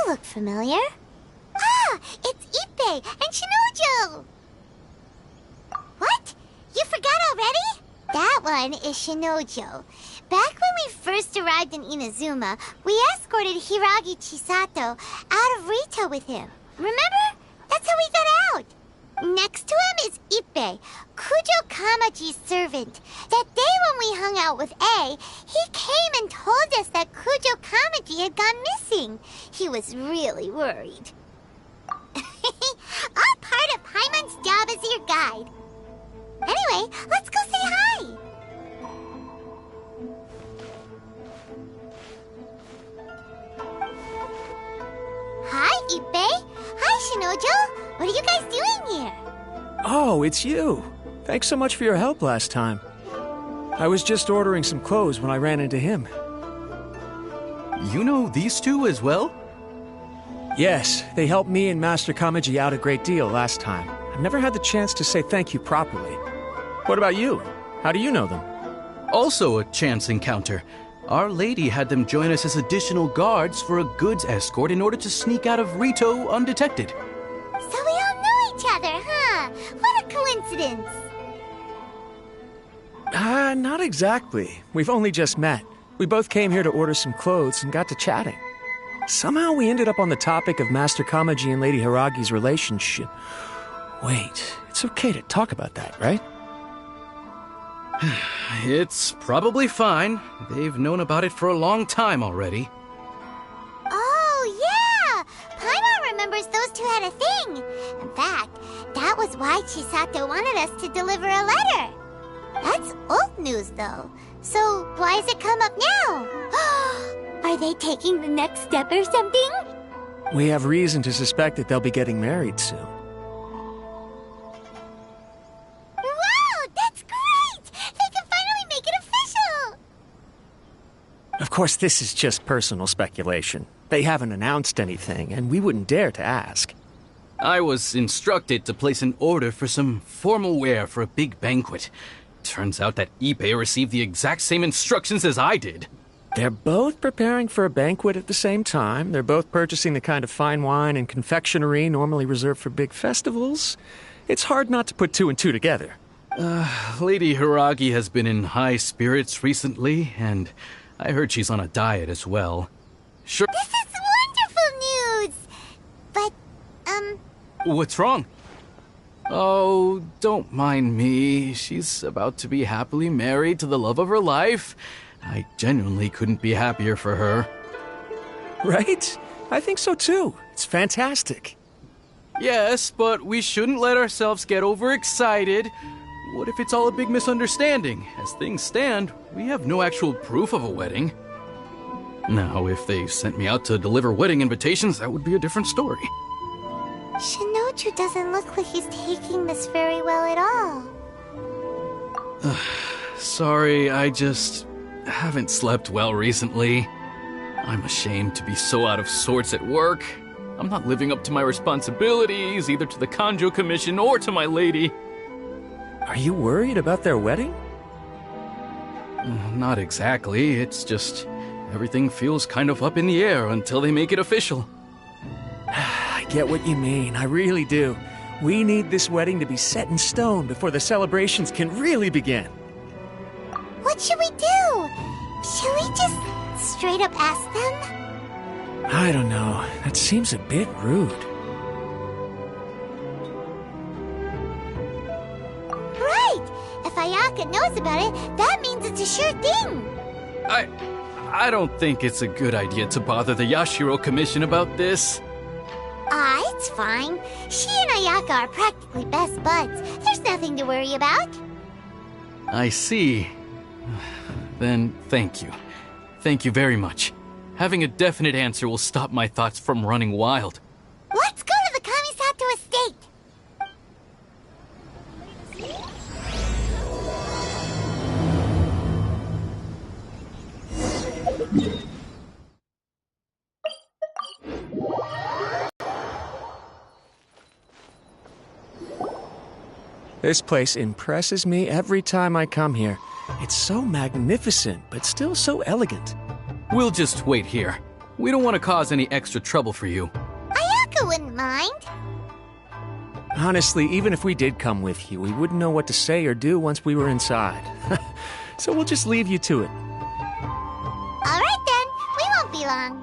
look familiar. Ah, it's Ippei and Shinojo! What? You forgot already? That one is Shinojo. Back when we first arrived in Inazuma, we escorted Hiragi Chisato out of Rito with him. Remember? That's how we got out. Next to him is Ippei, Kujo Kamaji's servant. That day when we hung out with A, he came and told us that Kujo Kamaji had gone missing. He was really worried. All part of Paimon's job as your guide. Anyway, let's go say hi. Hi, Ippei. Hi, Shinojo. What are you guys doing here? Oh, it's you. Thanks so much for your help last time. I was just ordering some clothes when I ran into him. You know these two as well? Yes, they helped me and Master Kamaji out a great deal last time. I've never had the chance to say thank you properly. What about you? How do you know them? Also a chance encounter. Our lady had them join us as additional guards for a goods escort in order to sneak out of Rito undetected. So we all know each other, huh? What a coincidence. Not exactly. We've only just met. We both came here to order some clothes and got to chatting. Somehow we ended up on the topic of Master Kamaji and Lady Hiragi's relationship. Wait, it's okay to talk about that, right? It's probably fine. They've known about it for a long time already. Oh, yeah! Paimon remembers those two had a thing. In fact, that was why Chisato wanted us to deliver a letter. That's old news, though. So why has it come up now? Are they taking the next step or something? We have reason to suspect that they'll be getting married soon. Wow, that's great! They can finally make it official! Of course, this is just personal speculation. They haven't announced anything, and we wouldn't dare to ask. I was instructed to place an order for some formal wear for a big banquet. Turns out that Ippei received the exact same instructions as I did. They're both preparing for a banquet at the same time. They're both purchasing the kind of fine wine and confectionery normally reserved for big festivals. It's hard not to put two and two together. Lady Hiragi has been in high spirits recently, and I heard she's on a diet as well. Sure. This is wonderful news! But, What's wrong? Oh, don't mind me. She's about to be happily married to the love of her life. I genuinely couldn't be happier for her. Right? I think so too. It's fantastic. Yes, but we shouldn't let ourselves get overexcited. What if it's all a big misunderstanding? As things stand, we have no actual proof of a wedding. Now, if they sent me out to deliver wedding invitations, that would be a different story. Shinoju doesn't look like he's taking this very well at all. Sorry, I just haven't slept well recently. I'm ashamed to be so out of sorts at work. I'm not living up to my responsibilities, either to the Kanjo Commission or to my lady. Are you worried about their wedding? Not exactly. It's just everything feels kind of up in the air until they make it official. I get what you mean. I really do. We need this wedding to be set in stone before the celebrations can really begin. What should we do? Should we just straight up ask them? I don't know. That seems a bit rude. Right! If Ayaka knows about it, that means it's a sure thing! I don't think it's a good idea to bother the Yashiro Commission about this. It's fine. She and Ayaka are practically best buds. There's nothing to worry about. I see. Then thank you. Thank you very much. Having a definite answer will stop my thoughts from running wild. Let's go to the Kamisato estate! This place impresses me every time I come here. It's so magnificent, but still so elegant. We'll just wait here. We don't want to cause any extra trouble for you. Ayaka wouldn't mind. Honestly, even if we did come with you, we wouldn't know what to say or do once we were inside. So we'll just leave you to it. All right then, we won't be long.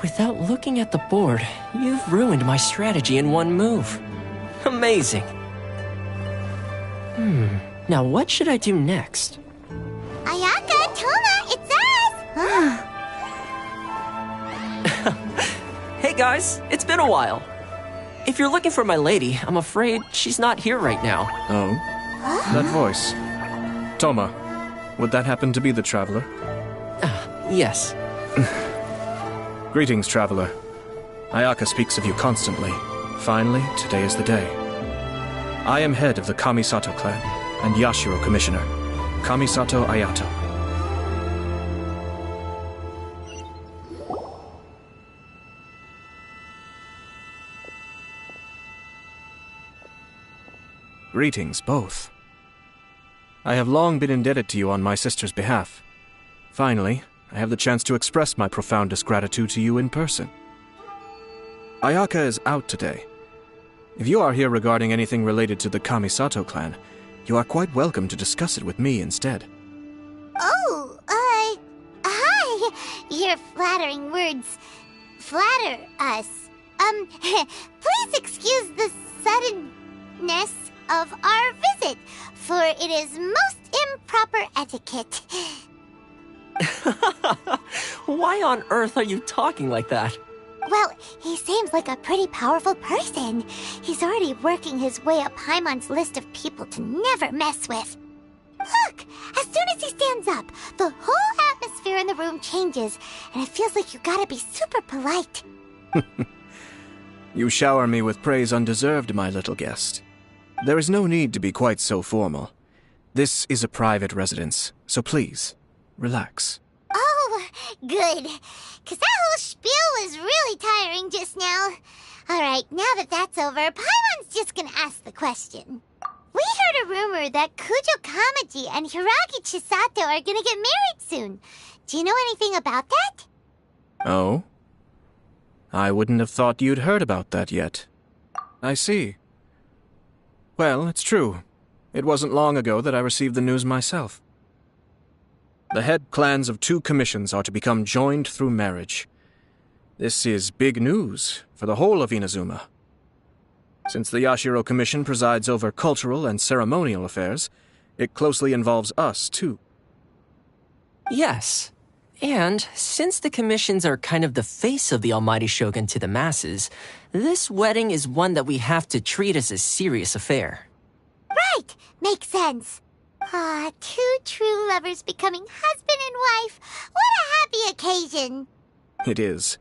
Without looking at the board, you've ruined my strategy in one move. Amazing. Now what should I do next? Ayaka, Toma, it's us! Hey guys, it's been a while. If you're looking for my lady, I'm afraid she's not here right now. Oh? That voice. Toma, would that happen to be the Traveler? Yes. Greetings, Traveler. Ayaka speaks of you constantly. Finally, today is the day. I am head of the Kamisato clan and Yashiro Commissioner, Kamisato Ayato. Greetings, both. I have long been indebted to you on my sister's behalf. Finally, I have the chance to express my profoundest gratitude to you in person. Ayaka is out today. If you are here regarding anything related to the Kamisato clan, you are quite welcome to discuss it with me instead. Oh, hi. Your flattering words flatter us. Please excuse the suddenness of our visit, for it is most improper etiquette. Why on earth are you talking like that? Well, he seems like a pretty powerful person. He's already working his way up Paimon's list of people to never mess with. Look! As soon as he stands up, the whole atmosphere in the room changes, and it feels like you gotta be super polite. You shower me with praise undeserved, my little guest. There is no need to be quite so formal. This is a private residence, so please, relax. Oh, good. 'Cause that whole spiel was really tiring just now. Alright, now that that's over, Paimon's just gonna ask the question. We heard a rumor that Kujo Kamaji and Hiragi Chisato are gonna get married soon. Do you know anything about that? Oh? I wouldn't have thought you'd heard about that yet. I see. Well, it's true. It wasn't long ago that I received the news myself. The head clans of 2 commissions are to become joined through marriage. This is big news for the whole of Inazuma. Since the Yashiro Commission presides over cultural and ceremonial affairs, it closely involves us, too. Yes. And since the commissions are kind of the face of the Almighty Shogun to the masses, this wedding is one that we have to treat as a serious affair. Right! Makes sense. Ah, 2 true lovers becoming husband and wife. What a happy occasion! It is.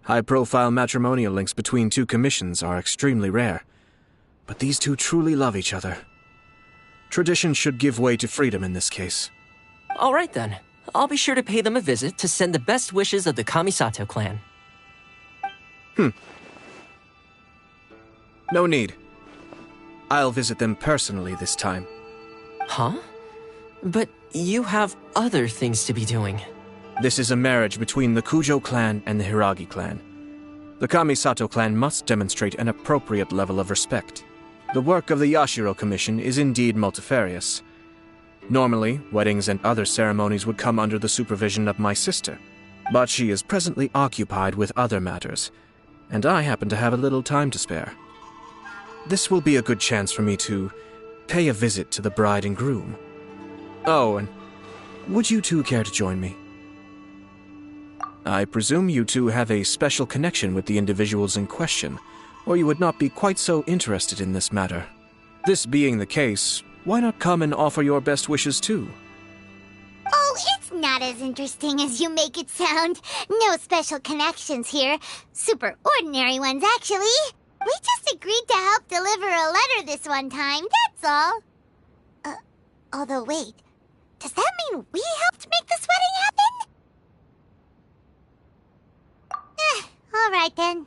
High-profile matrimonial links between 2 commissions are extremely rare. But these 2 truly love each other. Tradition should give way to freedom in this case. All right then. I'll be sure to pay them a visit to send the best wishes of the Kamisato clan. No need. I'll visit them personally this time. Huh? But you have other things to be doing. This is a marriage between the Kujo clan and the Hiragi clan. The Kamisato clan must demonstrate an appropriate level of respect. The work of the Yashiro Commission is indeed multifarious. Normally, weddings and other ceremonies would come under the supervision of my sister, but she is presently occupied with other matters, and I happen to have a little time to spare. This will be a good chance for me to pay a visit to the bride and groom. Oh, and would you 2 care to join me? I presume you 2 have a special connection with the individuals in question, or you would not be quite so interested in this matter. This being the case, why not come and offer your best wishes too? Oh, it's not as interesting as you make it sound. No special connections here. Super ordinary ones, actually. We just agreed to help deliver a letter this one time, that's all. Although wait, does that mean we helped make this wedding happen? All right then.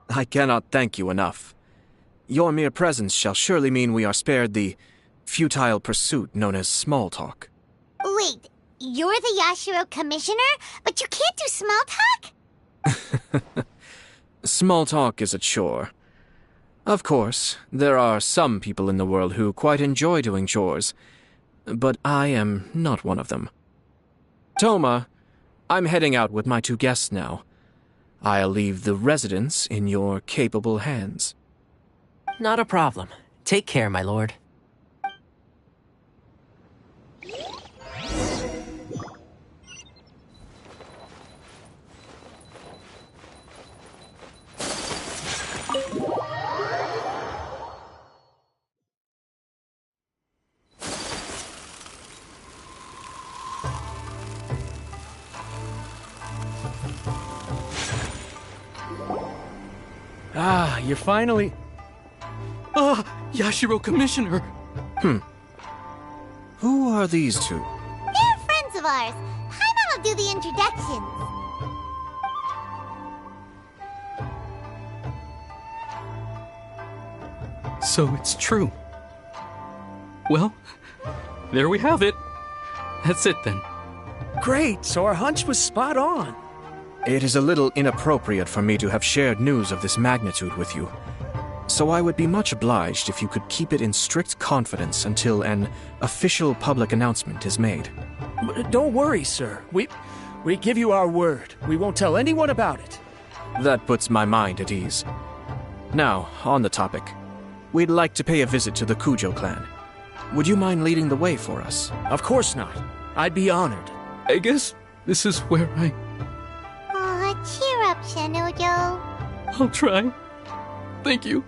I cannot thank you enough. Your mere presence shall surely mean we are spared the futile pursuit known as small talk. Wait, you're the Yashiro commissioner, but you can't do small talk? Small talk is a chore. Of course, there are some people in the world who quite enjoy doing chores, but I am not one of them. Toma, I'm heading out with my 2 guests now. I'll leave the residence in your capable hands. Not a problem. Take care, my lord. Ah, you're finally... Yashiro Commissioner! Who are these 2? They're friends of ours. I'll do the introductions. So it's true. Well, there we have it. That's it then. Great, so our hunch was spot on. It is a little inappropriate for me to have shared news of this magnitude with you, so I would be much obliged if you could keep it in strict confidence until an official public announcement is made. Don't worry, sir. We give you our word. We won't tell anyone about it. That puts my mind at ease. Now, on the topic. We'd like to pay a visit to the Kujo clan. Would you mind leading the way for us? Of course not. I'd be honored. I guess this is where Aw, cheer up, Shinojo. I'll try. Thank you.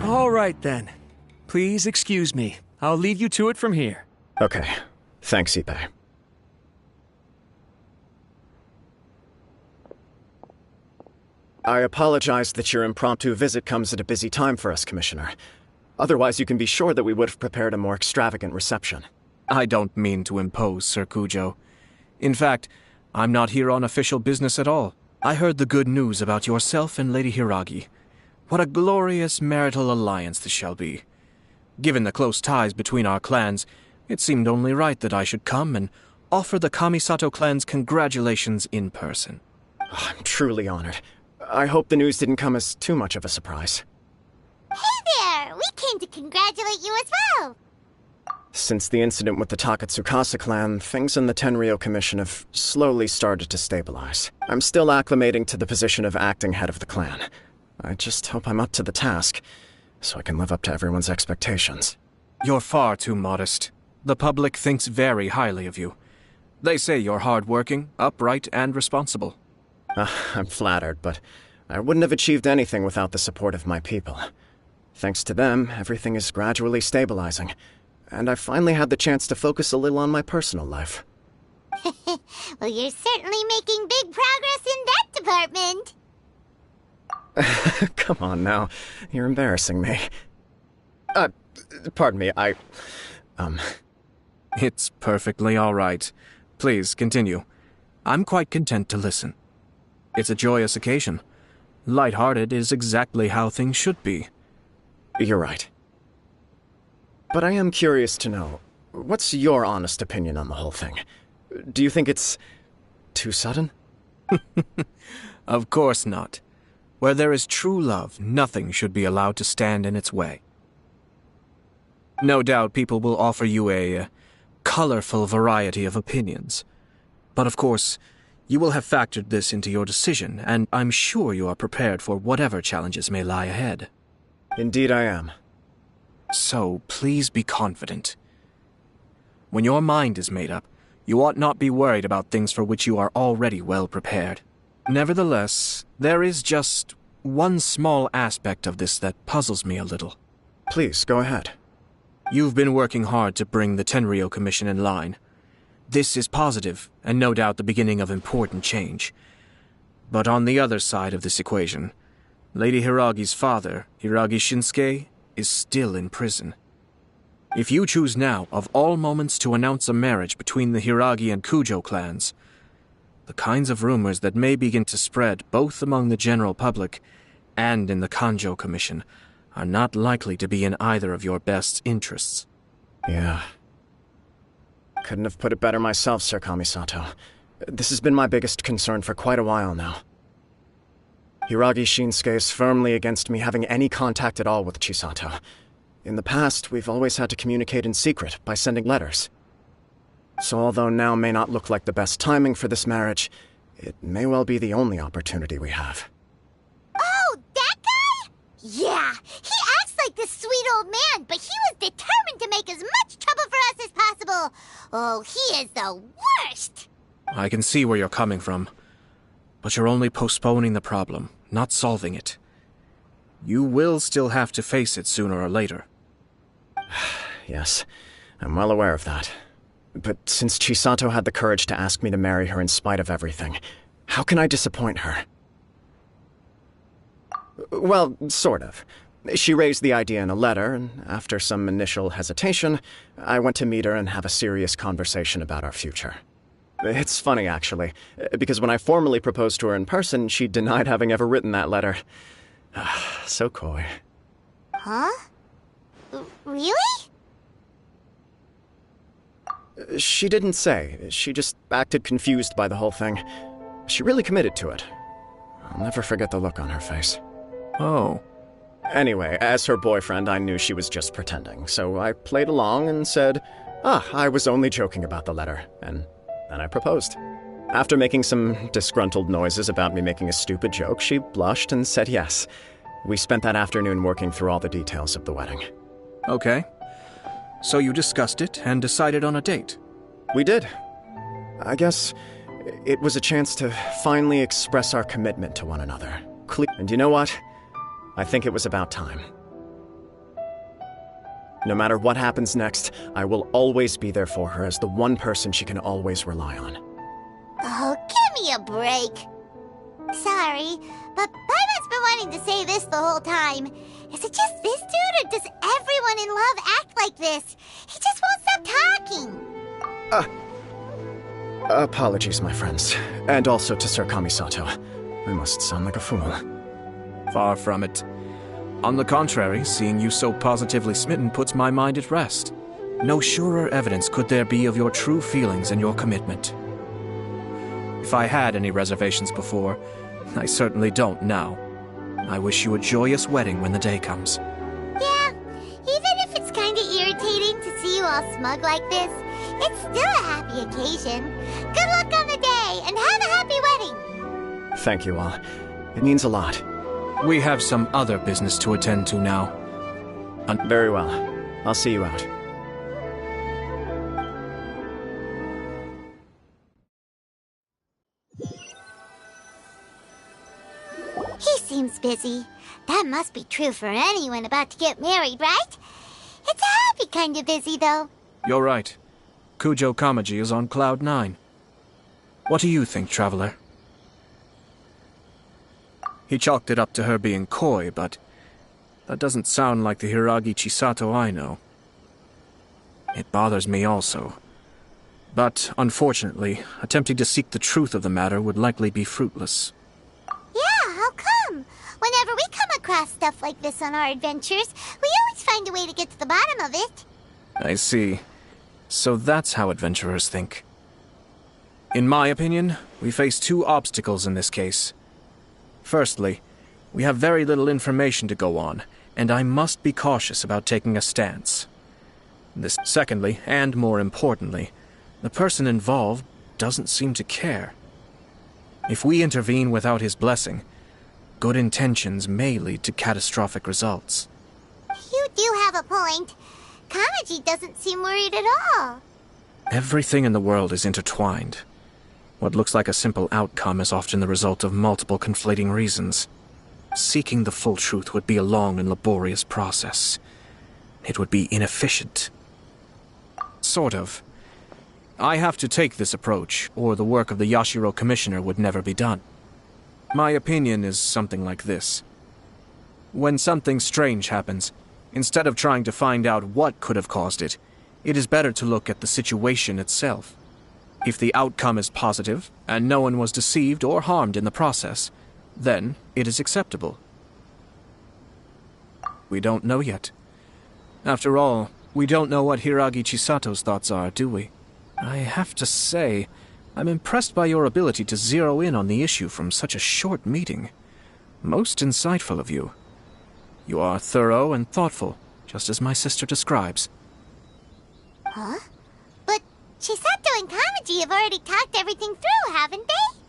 All right, then. Please excuse me. I'll lead you to it from here. Okay. Thanks, Ippei. I apologize that your impromptu visit comes at a busy time for us, Commissioner. Otherwise, you can be sure that we would have prepared a more extravagant reception. I don't mean to impose, Sir Kujo. In fact, I'm not here on official business at all. I heard the good news about yourself and Lady Hiragi. What a glorious marital alliance this shall be. Given the close ties between our clans, it seemed only right that I should come and offer the Kamisato clan's congratulations in person. I'm truly honored. I hope the news didn't come as too much of a surprise. Hey there! We came to congratulate you as well! Since the incident with the Takatsukasa clan, things in the Tenryo Commission have slowly started to stabilize. I'm still acclimating to the position of acting head of the clan. I just hope I'm up to the task, so I can live up to everyone's expectations. You're far too modest. The public thinks very highly of you. They say you're hardworking, upright, and responsible. I'm flattered, but I wouldn't have achieved anything without the support of my people. Thanks to them, everything is gradually stabilizing, and I've finally had the chance to focus a little on my personal life. Well, you're certainly making big progress in that department. Come on now, you're embarrassing me. Pardon me, It's perfectly all right. Please, continue. I'm quite content to listen. It's a joyous occasion. Light-hearted is exactly how things should be. You're right. But I am curious to know, what's your honest opinion on the whole thing? Do you think it's too sudden? Of course not. Where there is true love, nothing should be allowed to stand in its way. No doubt people will offer you a colorful variety of opinions. But of course, you will have factored this into your decision, and I'm sure you are prepared for whatever challenges may lie ahead. Indeed I am. So, please be confident. When your mind is made up, you ought not be worried about things for which you are already well prepared. Nevertheless, there is just one small aspect of this that puzzles me a little. Please, go ahead. You've been working hard to bring the Tenryou Commission in line. This is positive, and no doubt the beginning of important change. But on the other side of this equation, Lady Hiragi's father, Hiragi Shinsuke, is still in prison. If you choose now, of all moments, to announce a marriage between the Hiragi and Kujo clans, the kinds of rumors that may begin to spread both among the general public and in the Kanjo Commission are not likely to be in either of your best interests. Yeah. Couldn't have put it better myself, Sir Kamisato. This has been my biggest concern for quite a while now. Hiragi Shinsuke is firmly against me having any contact at all with Chisato. In the past, we've always had to communicate in secret by sending letters. So although now may not look like the best timing for this marriage, it may well be the only opportunity we have. Oh, that guy? Yeah, he acts like this sweet old man, but he was determined to make as much trouble for us as possible. Oh, he is the worst! I can see where you're coming from, but you're only postponing the problem, not solving it. You will still have to face it sooner or later. Yes, I'm well aware of that. But since Chisato had the courage to ask me to marry her in spite of everything, how can I disappoint her? Well, sort of. She raised the idea in a letter, and after some initial hesitation, I went to meet her and have a serious conversation about our future. It's funny, actually, because when I formally proposed to her in person, she denied having ever written that letter. So coy. Huh? Really? She didn't say. She just acted confused by the whole thing. She really committed to it. I'll never forget the look on her face. Oh. Anyway, as her boyfriend, I knew she was just pretending, so I played along and said, I was only joking about the letter, and then I proposed. After making some disgruntled noises about me making a stupid joke, she blushed and said yes. We spent that afternoon working through all the details of the wedding. Okay. So you discussed it and decided on a date? We did. I guess it was a chance to finally express our commitment to one another. And you know what? I think it was about time. No matter what happens next, I will always be there for her as the one person she can always rely on. Oh, give me a break. Sorry, but Paimon's been wanting to say this the whole time. Is it just this dude, or does everyone in love act like this? He just won't stop talking. Apologies, my friends. And also to Sir Kamisato. I must sound like a fool. Far from it. On the contrary, seeing you so positively smitten puts my mind at rest. No surer evidence could there be of your true feelings and your commitment. If I had any reservations before, I certainly don't now. I wish you a joyous wedding when the day comes. Yeah, even if it's kinda irritating to see you all smug like this, it's still a happy occasion. Good luck on the day, and have a happy wedding! Thank you all. It means a lot. We have some other business to attend to now. Very well. I'll see you out. He seems busy. That must be true for anyone about to get married, right? It's a happy kind of busy, though. You're right. Kujo Kamaji is on Cloud 9. What do you think, Traveler? He chalked it up to her being coy, but that doesn't sound like the Hiragi Chisato I know. It bothers me also. But, unfortunately, attempting to seek the truth of the matter would likely be fruitless. Yeah, how come? Whenever we come across stuff like this on our adventures, we always find a way to get to the bottom of it. I see. So that's how adventurers think. In my opinion, we face two obstacles in this case. Firstly, we have very little information to go on, and I must be cautious about taking a stance. Secondly, and more importantly, the person involved doesn't seem to care. If we intervene without his blessing, good intentions may lead to catastrophic results. You do have a point. Kamaji doesn't seem worried at all. Everything in the world is intertwined. What looks like a simple outcome is often the result of multiple conflating reasons. Seeking the full truth would be a long and laborious process. It would be inefficient. Sort of. I have to take this approach, or the work of the Yashiro Commissioner would never be done. My opinion is something like this. When something strange happens, instead of trying to find out what could have caused it, it is better to look at the situation itself. If the outcome is positive, and no one was deceived or harmed in the process, then it is acceptable. We don't know yet. After all, we don't know what Hiragi Chisato's thoughts are, do we? I have to say, I'm impressed by your ability to zero in on the issue from such a short meeting. Most insightful of you. You are thorough and thoughtful, just as my sister describes. Huh? But Chisato and Kamaji have already talked everything through, haven't they?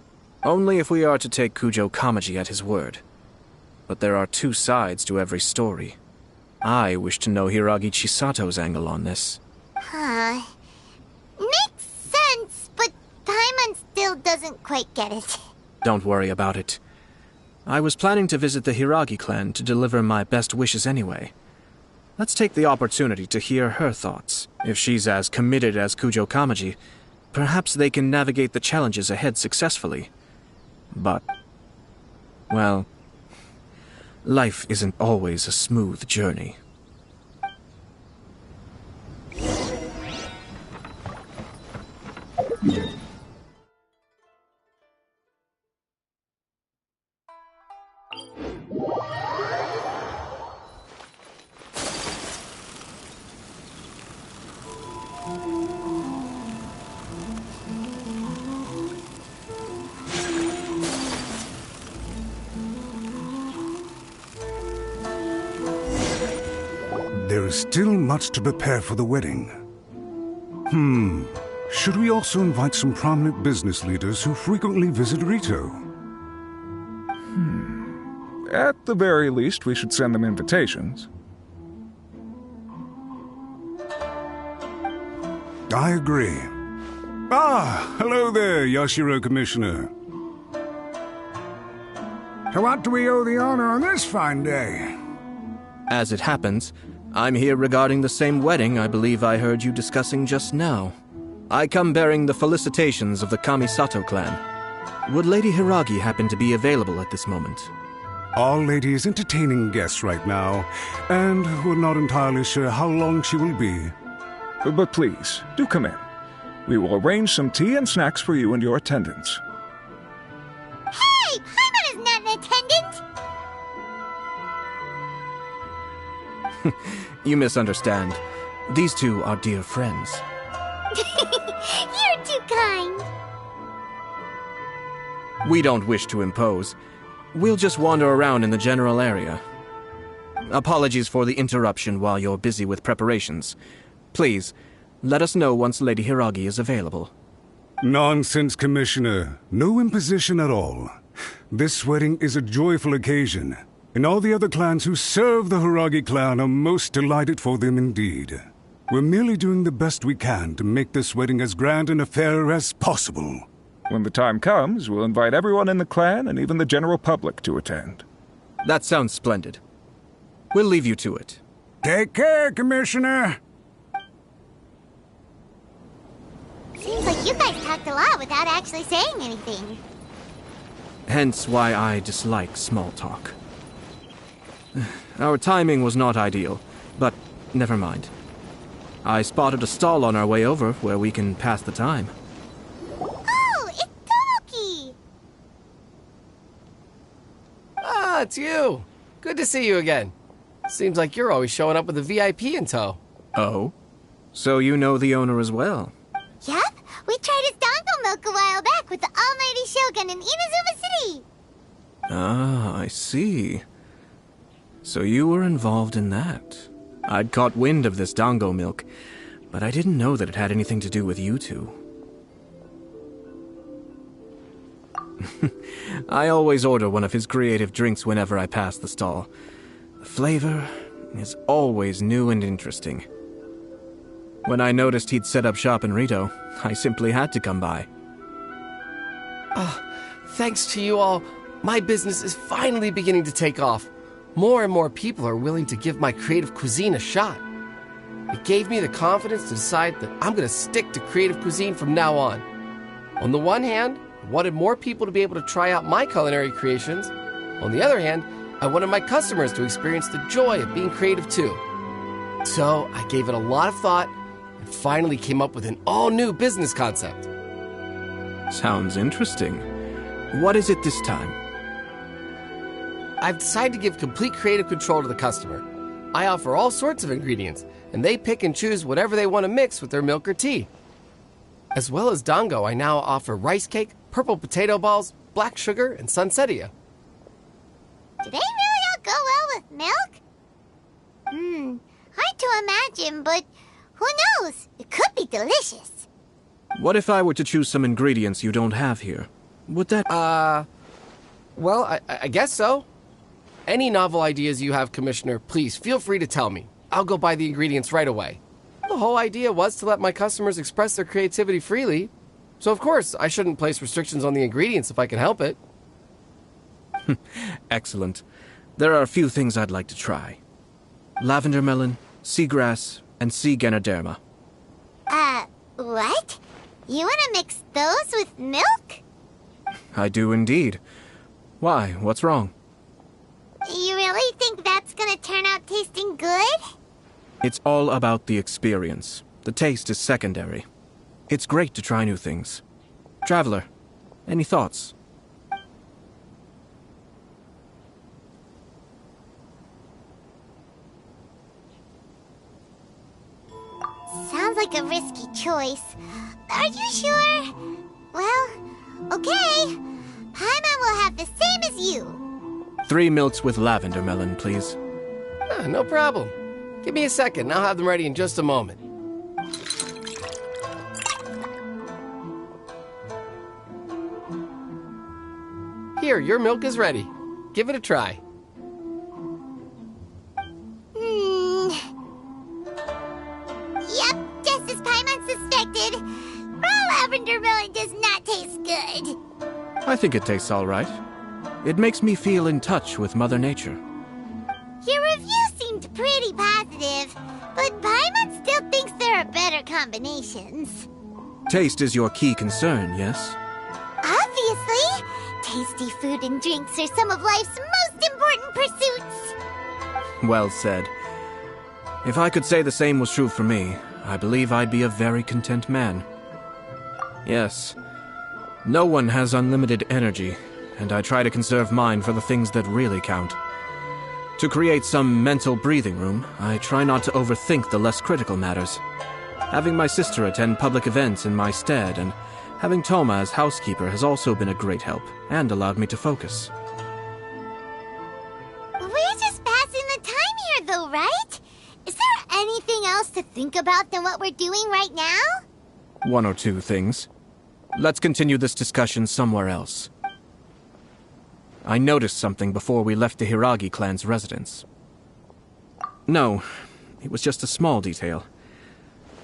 Only if we are to take Kujo Kamaji at his word. But there are two sides to every story. I wish to know Hiragi Chisato's angle on this. Huh. Makes sense, but Paimon still doesn't quite get it. Don't worry about it. I was planning to visit the Hiragi clan to deliver my best wishes anyway. Let's take the opportunity to hear her thoughts. If she's as committed as Kujo Kamaji, perhaps they can navigate the challenges ahead successfully. But, well, life isn't always a smooth journey. There is still much to prepare for the wedding. Should we also invite some prominent business leaders who frequently visit Rito? At the very least, we should send them invitations. I agree. Ah, hello there, Yashiro Commissioner. To what do we owe the honor on this fine day? As it happens, I'm here regarding the same wedding I believe I heard you discussing just now. I come bearing the felicitations of the Kamisato clan. Would Lady Hiragi happen to be available at this moment? Our lady is entertaining guests right now, and we're not entirely sure how long she will be. But please, do come in. We will arrange some tea and snacks for you and your attendants. Hey! Paimon is not an attendant! You misunderstand. These two are dear friends. You're too kind. We don't wish to impose. We'll just wander around in the general area. Apologies for the interruption while you're busy with preparations. Please, let us know once Lady Hiragi is available. Nonsense, Commissioner. No imposition at all. This wedding is a joyful occasion, and all the other clans who serve the Hiragi clan are most delighted for them indeed. We're merely doing the best we can to make this wedding as grand an affair as possible. When the time comes, we'll invite everyone in the clan and even the general public to attend. That sounds splendid. We'll leave you to it. Take care, Commissioner. Seems like you guys talked a lot without actually saying anything. Hence why I dislike small talk. Our timing was not ideal, but never mind. I spotted a stall on our way over where we can pass the time. Oh, it's Tomoki! Ah, it's you. Good to see you again. Seems like you're always showing up with a VIP in tow. Oh? So you know the owner as well? Yup, we tried his dongo milk a while back with the Almighty Shogun in Inazuma City. Ah, I see. So you were involved in that. I'd caught wind of this dango milk, but I didn't know that it had anything to do with you two. I always order one of his creative drinks whenever I pass the stall. The flavor is always new and interesting. When I noticed he'd set up shop in Rito, I simply had to come by. Thanks to you all, my business is finally beginning to take off. More and more people are willing to give my creative cuisine a shot. It gave me the confidence to decide that I'm going to stick to creative cuisine from now on. On the one hand, I wanted more people to be able to try out my culinary creations. On the other hand, I wanted my customers to experience the joy of being creative too. So I gave it a lot of thought and finally came up with an all-new business concept. Sounds interesting. What is it this time? I've decided to give complete creative control to the customer. I offer all sorts of ingredients, and they pick and choose whatever they want to mix with their milk or tea. As well as dango, I now offer rice cake, purple potato balls, black sugar, and sunsettia. Do they really all go well with milk? Hard to imagine, but who knows? It could be delicious. What if I were to choose some ingredients you don't have here? Would that... Well, I guess so. Any novel ideas you have, Commissioner, please feel free to tell me. I'll go buy the ingredients right away. The whole idea was to let my customers express their creativity freely. So of course, I shouldn't place restrictions on the ingredients if I can help it. Excellent. There are a few things I'd like to try. Lavender melon, seagrass, and sea ganoderma. What? You want to mix those with milk? I do indeed. Why? What's wrong? You really think that's gonna turn out tasting good? It's all about the experience. The taste is secondary. It's great to try new things. Traveler, any thoughts? Sounds like a risky choice. Are you sure? Well, okay. Paimon will have the same as you. 3 milks with lavender melon, please. No problem. Give me a second, I'll have them ready in just a moment. Here, your milk is ready. Give it a try. Yep, just as Paimon suspected. Raw lavender melon does not taste good. I think it tastes all right. It makes me feel in touch with Mother Nature. Your review seemed pretty positive, but Paimon still thinks there are better combinations. Taste is your key concern, yes? Obviously! Tasty food and drinks are some of life's most important pursuits. Well said. If I could say the same was true for me, I believe I'd be a very content man. Yes. No one has unlimited energy, and I try to conserve mine for the things that really count. To create some mental breathing room, I try not to overthink the less critical matters. Having my sister attend public events in my stead and having Toma as housekeeper has also been a great help and allowed me to focus. We're just passing the time here though, right? Is there anything else to think about than what we're doing right now? 1 or 2 things. Let's continue this discussion somewhere else. I noticed something before we left the Hiragi clan's residence. No, it was just a small detail.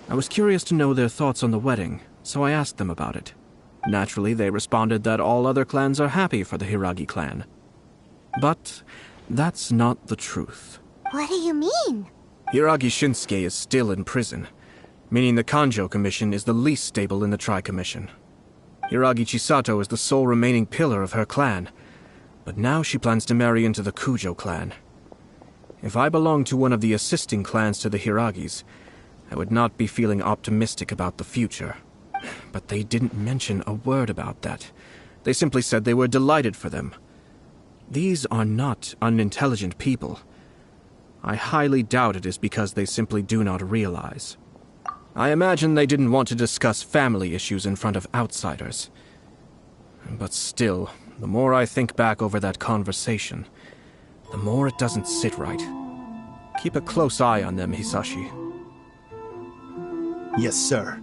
I was curious to know their thoughts on the wedding, so I asked them about it. Naturally, they responded that all other clans are happy for the Hiragi clan. But that's not the truth. What do you mean? Hiragi Shinsuke is still in prison, meaning the Kanjo Commission is the least stable in the Tri-Commission. Hiragi Chisato is the sole remaining pillar of her clan, but now she plans to marry into the Kujo clan. If I belonged to one of the assisting clans to the Hiragis, I would not be feeling optimistic about the future. But they didn't mention a word about that. They simply said they were delighted for them. These are not unintelligent people. I highly doubt it is because they simply do not realize. I imagine they didn't want to discuss family issues in front of outsiders. But still, the more I think back over that conversation, the more it doesn't sit right. Keep a close eye on them, Hisashi. Yes, sir.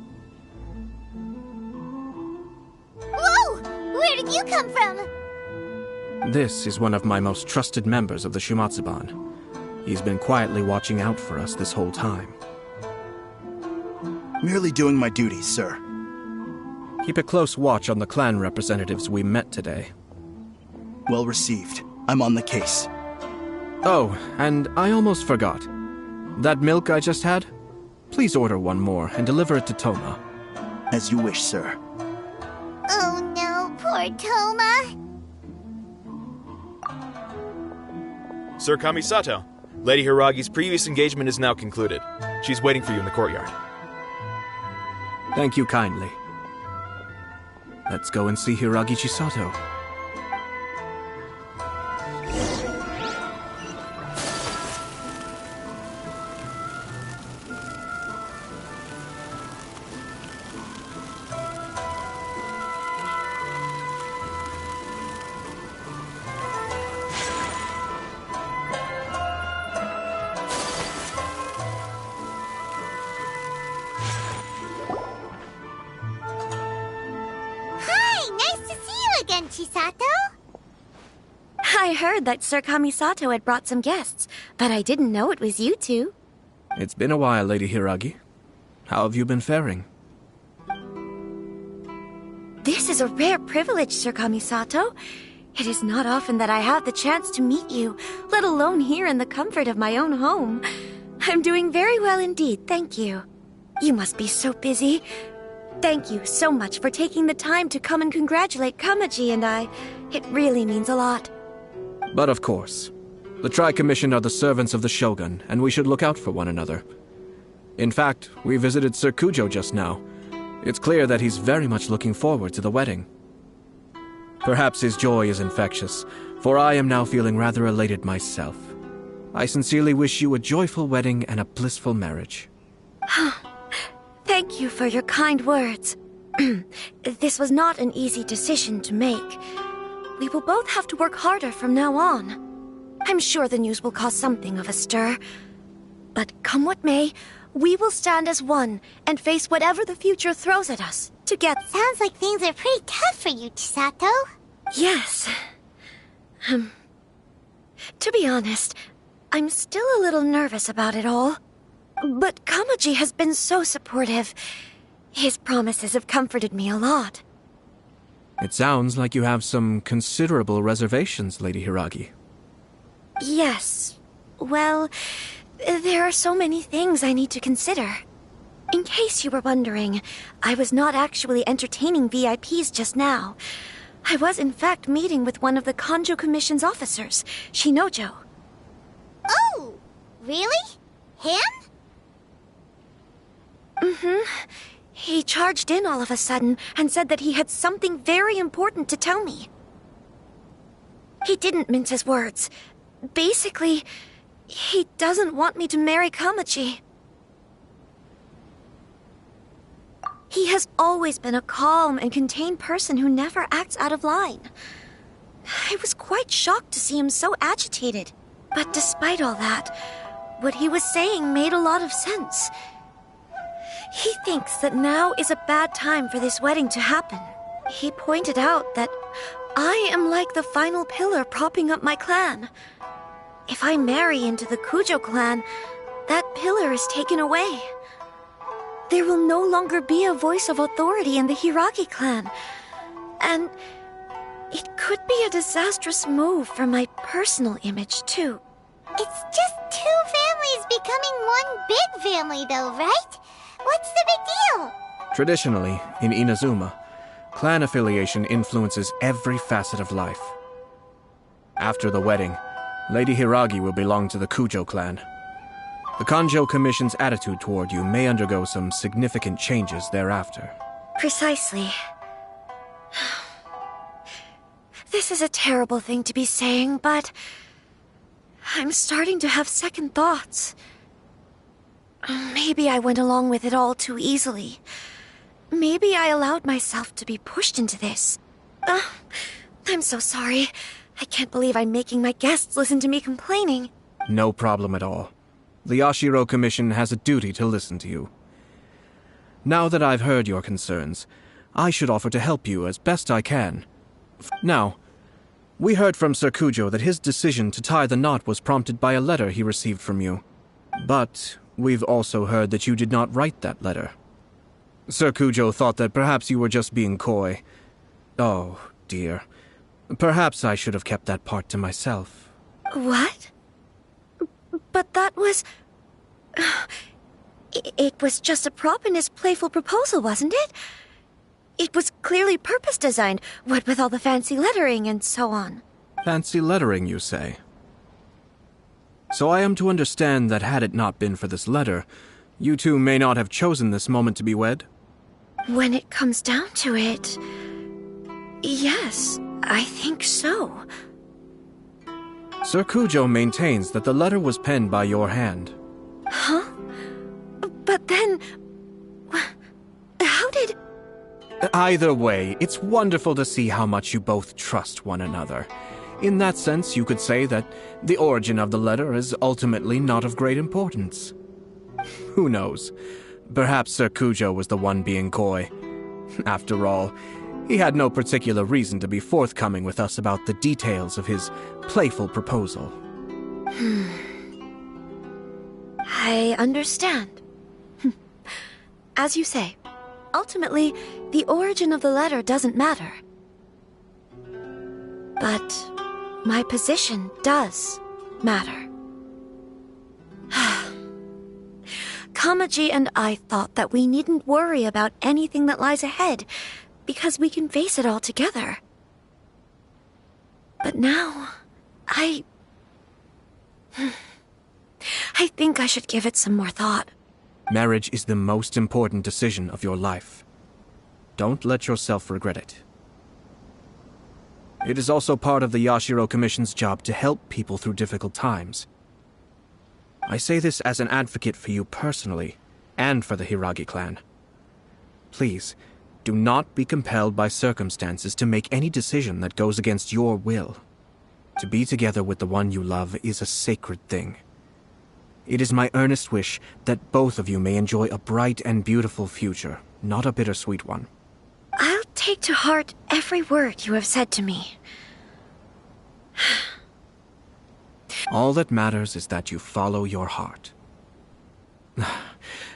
Whoa! Where did you come from? This is one of my most trusted members of the Shumatsuban. He's been quietly watching out for us this whole time. Merely doing my duties, sir. Keep a close watch on the clan representatives we met today. Well received. I'm on the case. Oh, and I almost forgot. That milk I just had? Please order one more and deliver it to Toma. As you wish, sir. Oh no, poor Toma. Sir Kamisato, Lady Hiragi's previous engagement is now concluded. She's waiting for you in the courtyard. Thank you kindly. Let's go and see Hiragi Chisato. Chisato? I heard that Sir Kamisato had brought some guests, but I didn't know it was you two. It's been a while, Lady Hiragi. How have you been faring? This is a rare privilege, Sir Kamisato. It is not often that I have the chance to meet you, let alone here in the comfort of my own home. I'm doing very well indeed, thank you. You must be so busy. Thank you so much for taking the time to come and congratulate Kamaji and I. It really means a lot. But of course. The Tri-Commission are the servants of the Shogun, and we should look out for one another. In fact, we visited Sir Kujo just now. It's clear that he's very much looking forward to the wedding. Perhaps his joy is infectious, for I am now feeling rather elated myself. I sincerely wish you a joyful wedding and a blissful marriage. Thank you for your kind words. This was not an easy decision to make. We will both have to work harder from now on. I'm sure the news will cause something of a stir. But come what may, we will stand as one and face whatever the future throws at us together. Sounds like things are pretty tough for you, Chisato. Yes. To be honest, I'm still a little nervous about it all. But Kamaji has been so supportive. His promises have comforted me a lot. It sounds like you have some considerable reservations, Lady Hiragi. Yes. Well, there are so many things I need to consider. In case you were wondering, I was not actually entertaining VIPs just now. I was in fact meeting with one of the Kanjo Commission's officers, Shinojo. Oh, really? Him? He charged in all of a sudden and said that he had something very important to tell me. He didn't mince his words. Basically, he doesn't want me to marry Kamaji. He has always been a calm and contained person who never acts out of line. I was quite shocked to see him so agitated. But despite all that, what he was saying made a lot of sense. He thinks that now is a bad time for this wedding to happen. He pointed out that I am like the final pillar propping up my clan. If I marry into the Kujo clan, that pillar is taken away. There will no longer be a voice of authority in the Hiragi clan. And it could be a disastrous move for my personal image, too. It's just two families becoming one big family, though, right? What's the big deal? Traditionally, in Inazuma, clan affiliation influences every facet of life. After the wedding, Lady Hiragi will belong to the Kujo clan. The Kanjo Commission's attitude toward you may undergo some significant changes thereafter. Precisely. This is a terrible thing to be saying, but I'm starting to have second thoughts. Maybe I went along with it all too easily. Maybe I allowed myself to be pushed into this. I'm so sorry. I can't believe I'm making my guests listen to me complaining. No problem at all. The Yashiro Commission has a duty to listen to you. Now that I've heard your concerns, I should offer to help you as best I can. Now, we heard from Sir Kujo that his decision to tie the knot was prompted by a letter he received from you. But we've also heard that you did not write that letter. Sir Kujo thought that perhaps you were just being coy. Oh, dear. Perhaps I should have kept that part to myself. What? But that was... It was just a prop in his playful proposal, wasn't it? It was clearly purpose-designed, what with all the fancy lettering and so on. Fancy lettering, you say? So I am to understand that had it not been for this letter, you two may not have chosen this moment to be wed? When it comes down to it... yes, I think so. Sir Kujo maintains that the letter was penned by your hand. Huh? But then... how did... Either way, it's wonderful to see how much you both trust one another. In that sense, you could say that the origin of the letter is ultimately not of great importance. Who knows? Perhaps Sir Kujo was the one being coy. After all, he had no particular reason to be forthcoming with us about the details of his playful proposal. I understand. As you say, ultimately, the origin of the letter doesn't matter. But my position does matter. Kamaji and I thought that we needn't worry about anything that lies ahead, because we can face it all together. But now, I think I should give it some more thought. Marriage is the most important decision of your life. Don't let yourself regret it. It is also part of the Yashiro Commission's job to help people through difficult times. I say this as an advocate for you personally, and for the Hiragi clan. Please, do not be compelled by circumstances to make any decision that goes against your will. To be together with the one you love is a sacred thing. It is my earnest wish that both of you may enjoy a bright and beautiful future, not a bittersweet one. I'll take to heart every word you have said to me. All that matters is that you follow your heart.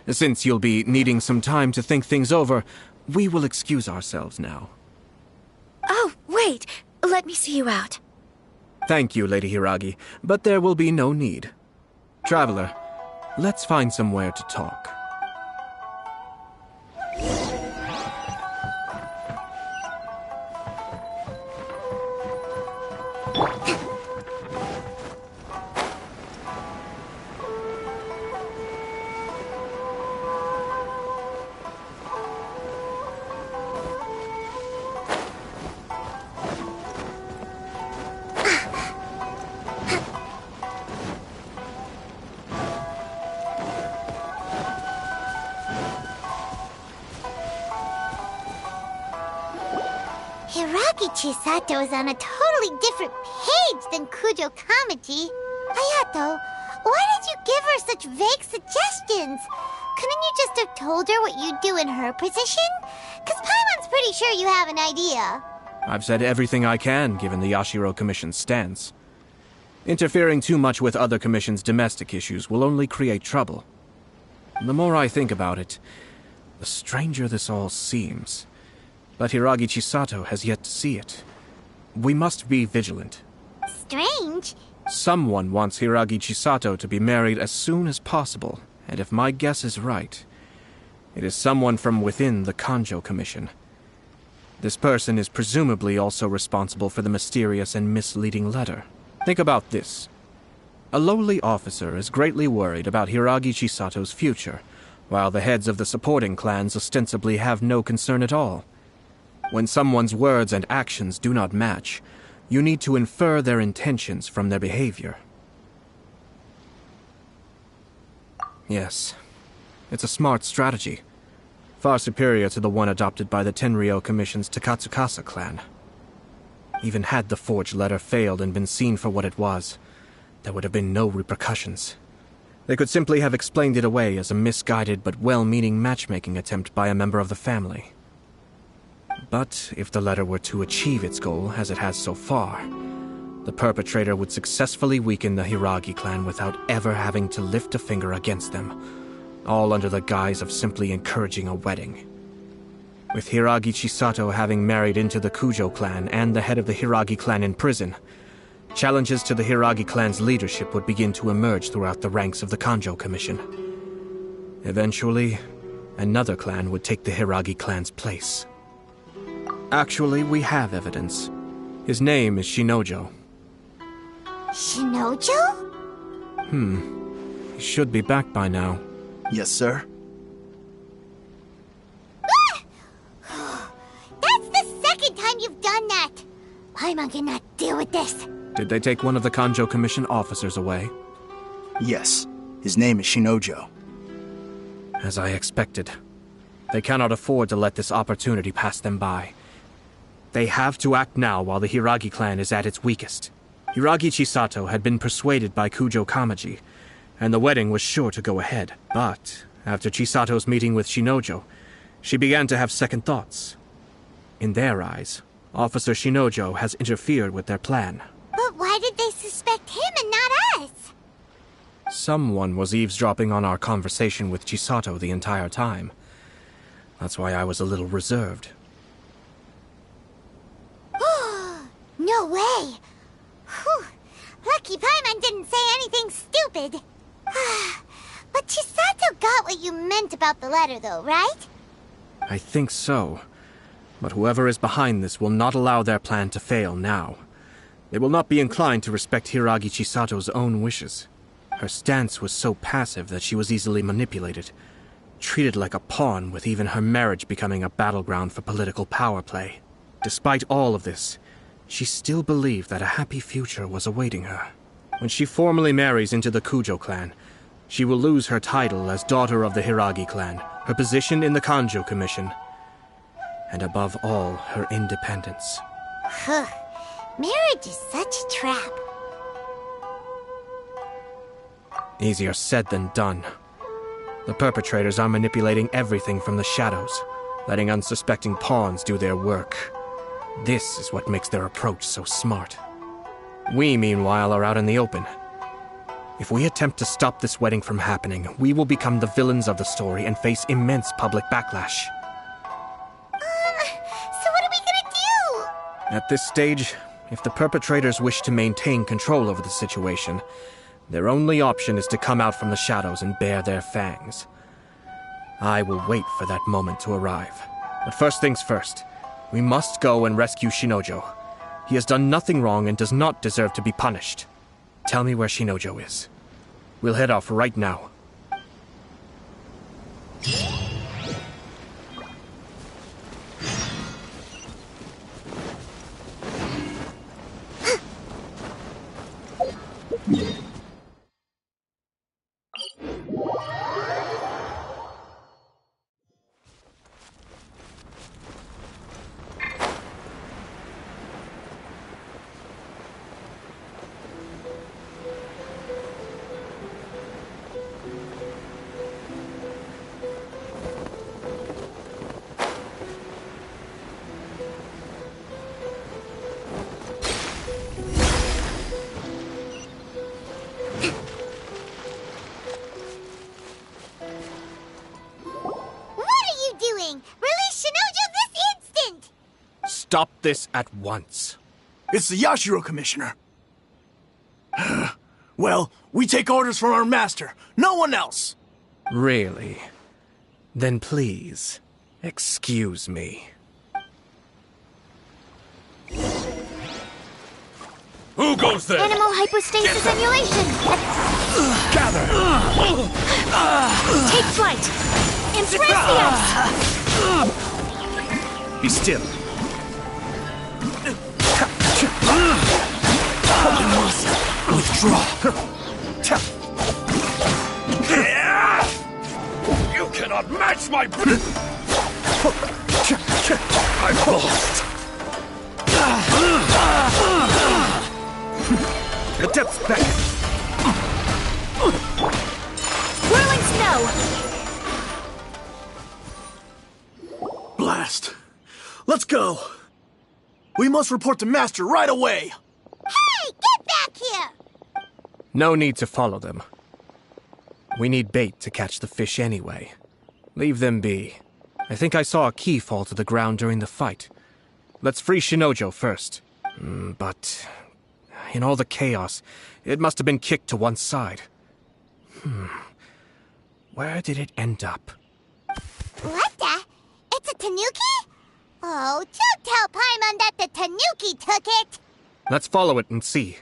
Since you'll be needing some time to think things over, we will excuse ourselves now. Oh, wait! Let me see you out. Thank you, Lady Hiragi, but there will be no need. Traveler, let's find somewhere to talk. Hiragi Chisato is on a totally different page than Kujo Kamaji. Ayato, why did you give her such vague suggestions? Couldn't you just have told her what you'd do in her position? Because Paimon's pretty sure you have an idea. I've said everything I can, given the Yashiro Commission's stance. Interfering too much with other commission's domestic issues will only create trouble. The more I think about it, the stranger this all seems. But Hiragi Chisato has yet to see it. We must be vigilant. Strange? Someone wants Hiragi Chisato to be married as soon as possible, and if my guess is right, it is someone from within the Kanjo Commission. This person is presumably also responsible for the mysterious and misleading letter. Think about this. A lowly officer is greatly worried about Hiragi Chisato's future, while the heads of the supporting clans ostensibly have no concern at all. When someone's words and actions do not match, you need to infer their intentions from their behavior. Yes, it's a smart strategy, far superior to the one adopted by the Tenryou Commission's Takatsukasa clan. Even had the forged letter failed and been seen for what it was, there would have been no repercussions. They could simply have explained it away as a misguided but well-meaning matchmaking attempt by a member of the family. But if the letter were to achieve its goal, as it has so far, the perpetrator would successfully weaken the Hiragi clan without ever having to lift a finger against them, all under the guise of simply encouraging a wedding. With Hiragi Chisato having married into the Kujo clan and the head of the Hiragi clan in prison, challenges to the Hiragi clan's leadership would begin to emerge throughout the ranks of the Kanjo Commission. Eventually, another clan would take the Hiragi clan's place. Actually, we have evidence. His name is Shinojo. Shinojo? He should be back by now. Yes, sir. That's the second time you've done that! Paimon cannot deal with this. Did they take one of the Kanjo Commission officers away? Yes. His name is Shinojo. As I expected. They cannot afford to let this opportunity pass them by. They have to act now while the Hiragi clan is at its weakest. Hiragi Chisato had been persuaded by Kujo Kamaji, and the wedding was sure to go ahead. But after Chisato's meeting with Shinojo, she began to have second thoughts. In their eyes, Officer Shinojo has interfered with their plan. But why did they suspect him and not us? Someone was eavesdropping on our conversation with Chisato the entire time. That's why I was a little reserved. No way! Whew. Lucky Paimon didn't say anything stupid. But Chisato got what you meant about the letter, though, right? I think so. But whoever is behind this will not allow their plan to fail now. They will not be inclined to respect Hiragi Chisato's own wishes. Her stance was so passive that she was easily manipulated, treated like a pawn, with even her marriage becoming a battleground for political power play. Despite all of this, she still believed that a happy future was awaiting her. When she formally marries into the Kujo clan, she will lose her title as daughter of the Hiragi clan, her position in the Kanjo Commission, and above all, her independence. Marriage is such a trap. Easier said than done. The perpetrators are manipulating everything from the shadows, letting unsuspecting pawns do their work. This is what makes their approach so smart. We, meanwhile, are out in the open. If we attempt to stop this wedding from happening, we will become the villains of the story and face immense public backlash. So what are we gonna do? At this stage, if the perpetrators wish to maintain control over the situation, their only option is to come out from the shadows and bare their fangs. I will wait for that moment to arrive. But first things first, we must go and rescue Shinojo. He has done nothing wrong and does not deserve to be punished. Tell me where Shinojo is. We'll head off right now. Stop this at once. It's the Yashiro Commissioner. Well, we take orders from our master. No one else. Really? Then please, excuse me. Who goes there? Animal hypostasis emulation. Gather. Take flight. Impress the ice. Be still. We must withdraw. You cannot match my... I've lost. The depths beckon. Blast. Let's go. We must report to Master right away. Hey, get back here! No need to follow them. We need bait to catch the fish anyway. Leave them be. I think I saw a key fall to the ground during the fight. Let's free Shinojo first. But in all the chaos, it must have been kicked to one side. Where did it end up? What the? It's a tanuki? Oh, don't tell Paimon that the tanuki took it! Let's follow it and see.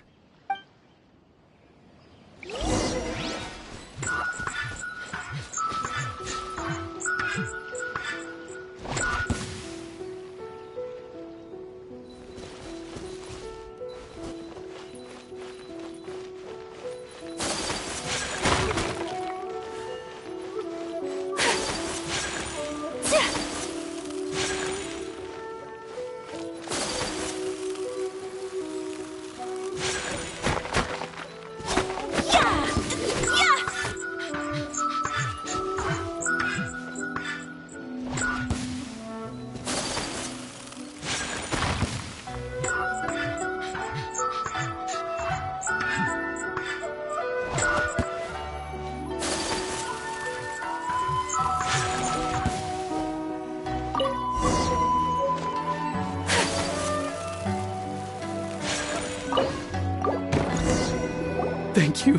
Thank you.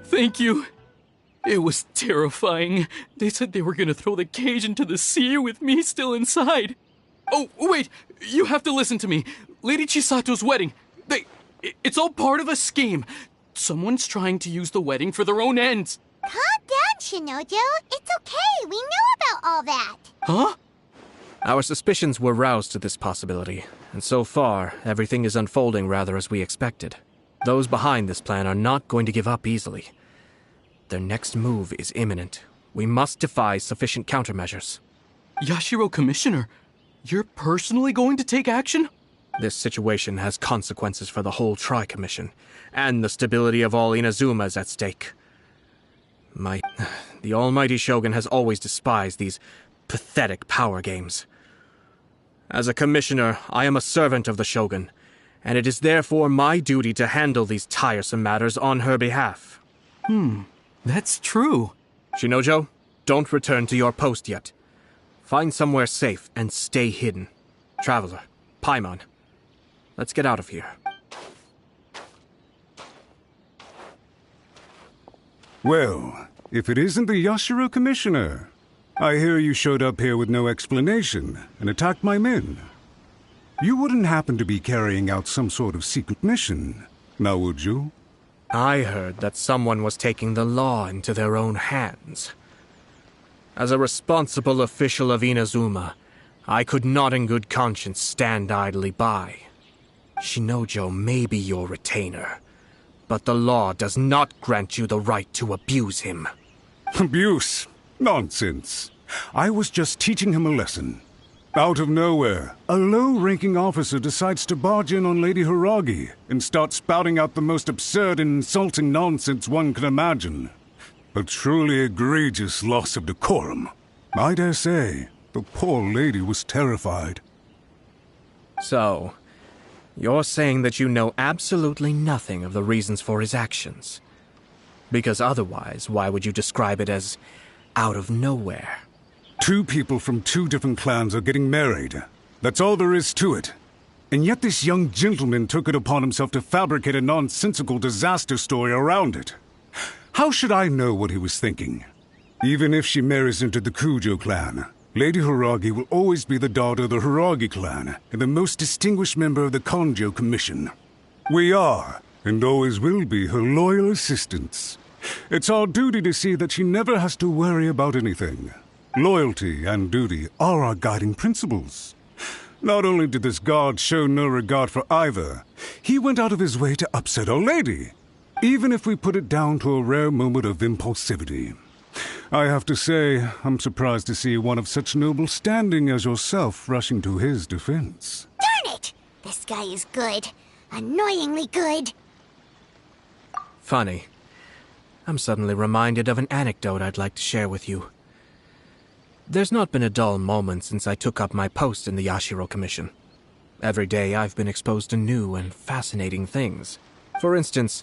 Thank you. It was terrifying. They said they were gonna throw the cage into the sea with me still inside. Oh, wait! You have to listen to me. Lady Chisato's wedding. It's all part of a scheme. Someone's trying to use the wedding for their own ends. Calm down, Shinojo. It's okay. We know about all that. Huh? Our suspicions were roused to this possibility, and so far, everything is unfolding rather as we expected. Those behind this plan are not going to give up easily. Their next move is imminent. We must devise sufficient countermeasures. Yashiro Commissioner, you're personally going to take action? This situation has consequences for the whole Tri-Commission, and the stability of all Inazuma is at stake. The almighty Shogun has always despised these pathetic power games. As a commissioner, I am a servant of the Shogun, and it is therefore my duty to handle these tiresome matters on her behalf. That's true. Shinojo, don't return to your post yet. Find somewhere safe and stay hidden. Traveler, Paimon, let's get out of here. Well, if it isn't the Yashiro Commissioner, I hear you showed up here with no explanation and attacked my men. You wouldn't happen to be carrying out some sort of secret mission, now would you? I heard that someone was taking the law into their own hands. As a responsible official of Inazuma, I could not in good conscience stand idly by. Shinojo may be your retainer, but the law does not grant you the right to abuse him. Abuse? Nonsense. I was just teaching him a lesson. Out of nowhere, a low-ranking officer decides to barge in on Lady Hiragi and start spouting out the most absurd and insulting nonsense one can imagine. A truly egregious loss of decorum. I dare say, the poor lady was terrified. So, you're saying that you know absolutely nothing of the reasons for his actions? Because otherwise, why would you describe it as out of nowhere? Two people from two different clans are getting married. That's all there is to it. And yet this young gentleman took it upon himself to fabricate a nonsensical disaster story around it. How should I know what he was thinking? Even if she marries into the Kujo clan, Lady Hiragi will always be the daughter of the Hiragi clan and the most distinguished member of the Konjo Commission. We are, and always will be, her loyal assistants. It's our duty to see that she never has to worry about anything. Loyalty and duty are our guiding principles. Not only did this guard show no regard for either, he went out of his way to upset our lady, even if we put it down to a rare moment of impulsivity. I have to say, I'm surprised to see one of such noble standing as yourself rushing to his defense. Darn it! This guy is good. Annoyingly good. Funny. I'm suddenly reminded of an anecdote I'd like to share with you. There's not been a dull moment since I took up my post in the Yashiro Commission. Every day I've been exposed to new and fascinating things. For instance,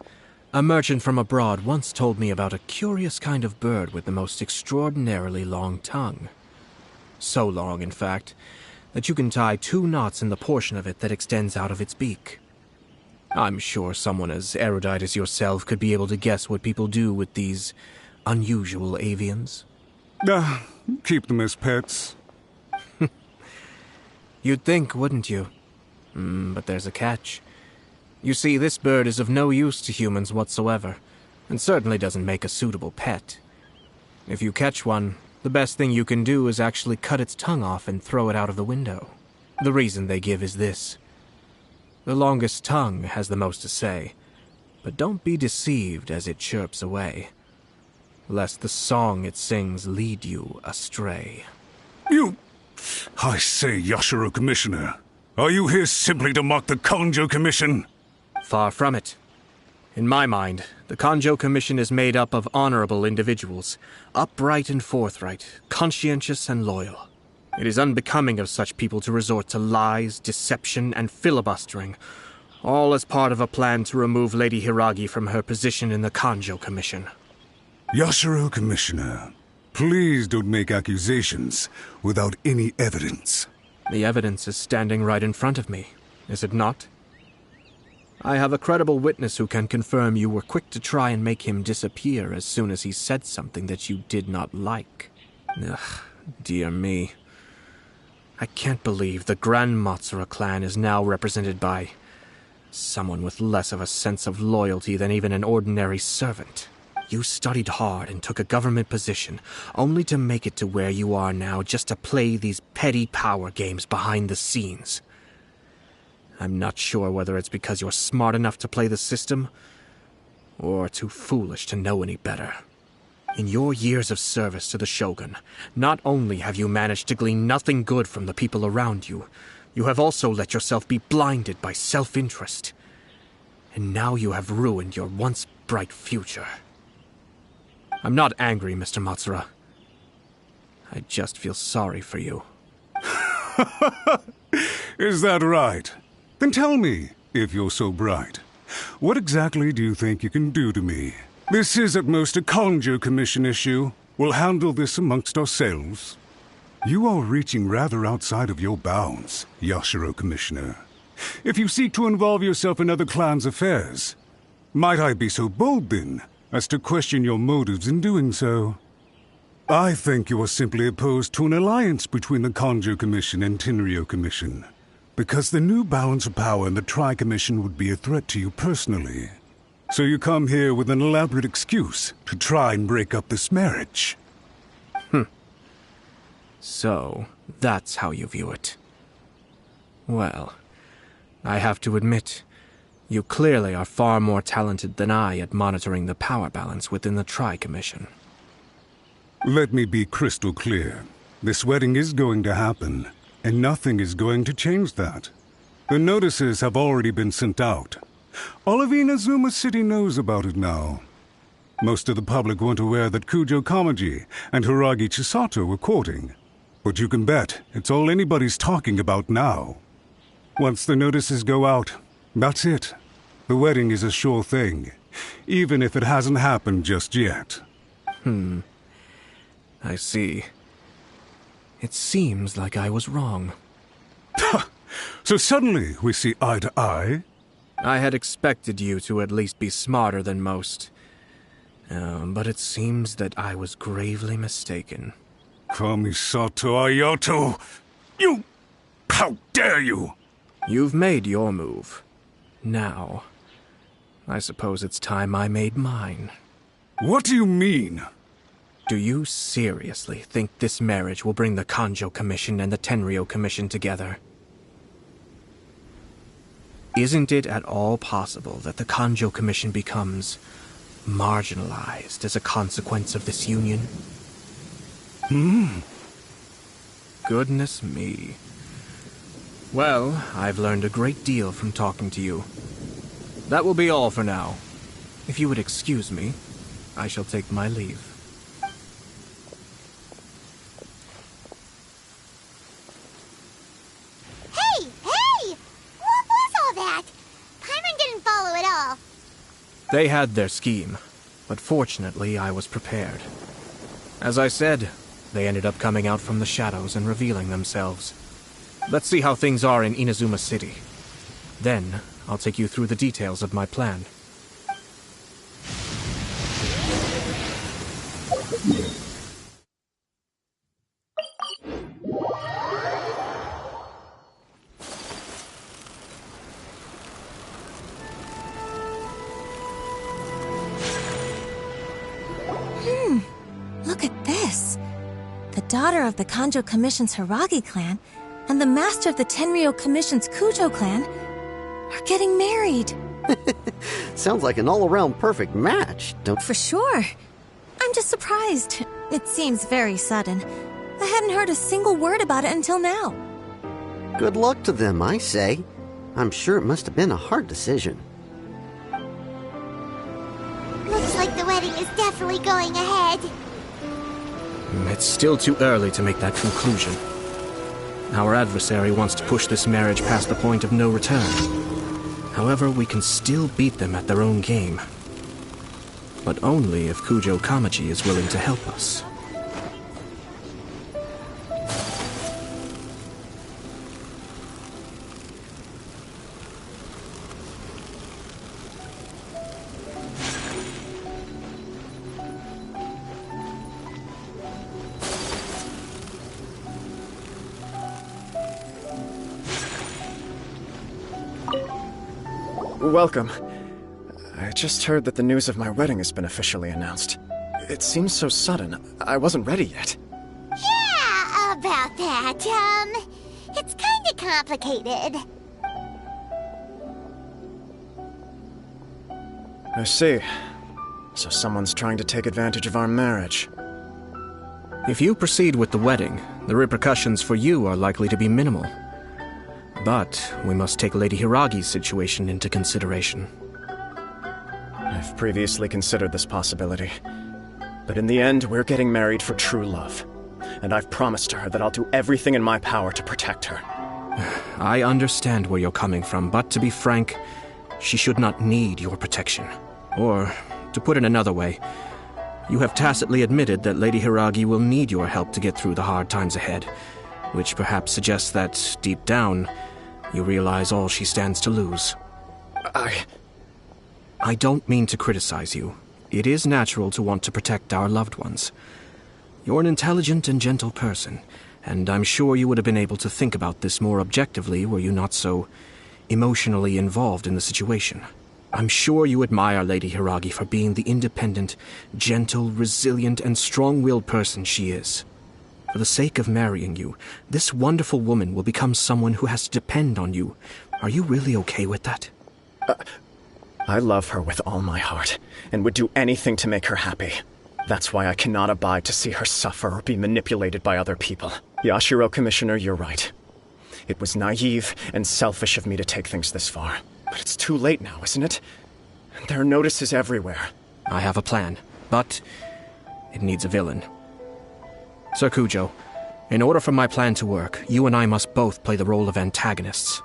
a merchant from abroad once told me about a curious kind of bird with the most extraordinarily long tongue. So long, in fact, that you can tie 2 knots in the portion of it that extends out of its beak. I'm sure someone as erudite as yourself could be able to guess what people do with these unusual avians. Keep them as pets. You'd think, wouldn't you? But there's a catch. You see, this bird is of no use to humans whatsoever, and certainly doesn't make a suitable pet. If you catch one, the best thing you can do is actually cut its tongue off and throw it out of the window. The reason they give is this. The longest tongue has the most to say, but don't be deceived as it chirps away, lest the song it sings lead you astray. I say, Yashiro Commissioner, are you here simply to mock the Kanjo Commission? Far from it. In my mind, the Kanjo Commission is made up of honorable individuals, upright and forthright, conscientious and loyal. It is unbecoming of such people to resort to lies, deception, and filibustering, all as part of a plan to remove Lady Hiragi from her position in the Kanjo Commission. Yashiro Commissioner, please don't make accusations without any evidence. The evidence is standing right in front of me, is it not? I have a credible witness who can confirm you were quick to try and make him disappear as soon as he said something that you did not like. Ugh, dear me. I can't believe the Grand Matsura clan is now represented by someone with less of a sense of loyalty than even an ordinary servant. You studied hard and took a government position, only to make it to where you are now just to play these petty power games behind the scenes. I'm not sure whether it's because you're smart enough to play the system, or too foolish to know any better. In your years of service to the Shogun, not only have you managed to glean nothing good from the people around you, you have also let yourself be blinded by self-interest. And now you have ruined your once bright future. I'm not angry, Mr. Matsura. I just feel sorry for you. Is that right? Then tell me, if you're so bright, what exactly do you think you can do to me? This is at most a Kanjo Commission issue. We'll handle this amongst ourselves. You are reaching rather outside of your bounds, Yashiro Commissioner. If you seek to involve yourself in other clans' affairs, might I be so bold, then, as to question your motives in doing so? I think you are simply opposed to an alliance between the Kanjo Commission and Tenryo Commission, because the new balance of power in the Tri-Commission would be a threat to you personally. So you come here with an elaborate excuse to try and break up this marriage. So, that's how you view it. Well, I have to admit, you clearly are far more talented than I at monitoring the power balance within the Tri-Commission. Let me be crystal clear. This wedding is going to happen, and nothing is going to change that. The notices have already been sent out. All of Inazuma City knows about it now. Most of the public weren't aware that Kujo Kamaji and Hiragi Chisato were courting. But you can bet it's all anybody's talking about now. Once the notices go out, that's it. The wedding is a sure thing, even if it hasn't happened just yet. I see. It seems like I was wrong. So suddenly we see eye to eye? I had expected you to at least be smarter than most. But it seems that I was gravely mistaken. Kamisato Ayato! You! How dare you! You've made your move. Now, I suppose it's time I made mine. What do you mean? Do you seriously think this marriage will bring the Kanjo Commission and the Tenryo Commission together? Isn't it at all possible that the Kanjo Commission becomes marginalized as a consequence of this union? Goodness me. Well, I've learned a great deal from talking to you. That will be all for now. If you would excuse me. I shall take my leave. Hey! Hey! What was all that? Paimon didn't follow at all. They had their scheme, but fortunately I was prepared. As I said, they ended up coming out from the shadows and revealing themselves. Let's see how things are in Inazuma City. Then, I'll take you through the details of my plan. Look at this. The daughter of the Kanjo Commission's Hiragi clan and the master of the Tenryou Commission's Kujo clan are getting married. Sounds like an all-around perfect match, don't... For sure. I'm just surprised. It seems very sudden. I hadn't heard a single word about it until now. Good luck to them, I say. I'm sure it must have been a hard decision. Looks like the wedding is definitely going ahead. It's still too early to make that conclusion. Our adversary wants to push this marriage past the point of no return. However, we can still beat them at their own game. But only if Kujo Kamaji is willing to help us. Welcome. I just heard that the news of my wedding has been officially announced. It seems so sudden. I wasn't ready yet. Yeah, about that. It's kinda complicated. I see. So someone's trying to take advantage of our marriage. If you proceed with the wedding, the repercussions for you are likely to be minimal. But we must take Lady Hiragi's situation into consideration. I've previously considered this possibility. But in the end, we're getting married for true love. And I've promised her that I'll do everything in my power to protect her. I understand where you're coming from, but to be frank, she should not need your protection. Or, to put it another way, you have tacitly admitted that Lady Hiragi will need your help to get through the hard times ahead, which perhaps suggests that, deep down, you realize all she stands to lose. I don't mean to criticize you. It is natural to want to protect our loved ones. You're an intelligent and gentle person, and I'm sure you would have been able to think about this more objectively were you not so emotionally involved in the situation. I'm sure you admire Lady Hiragi for being the independent, gentle, resilient, and strong-willed person she is. For the sake of marrying you, this wonderful woman will become someone who has to depend on you. Are you really okay with that? I love her with all my heart, and would do anything to make her happy. That's why I cannot abide to see her suffer or be manipulated by other people. Yashiro Commissioner, you're right. It was naive and selfish of me to take things this far. But it's too late now, isn't it? There are notices everywhere. I have a plan, but it needs a villain. Sir Kujo, in order for my plan to work, you and I must both play the role of antagonists.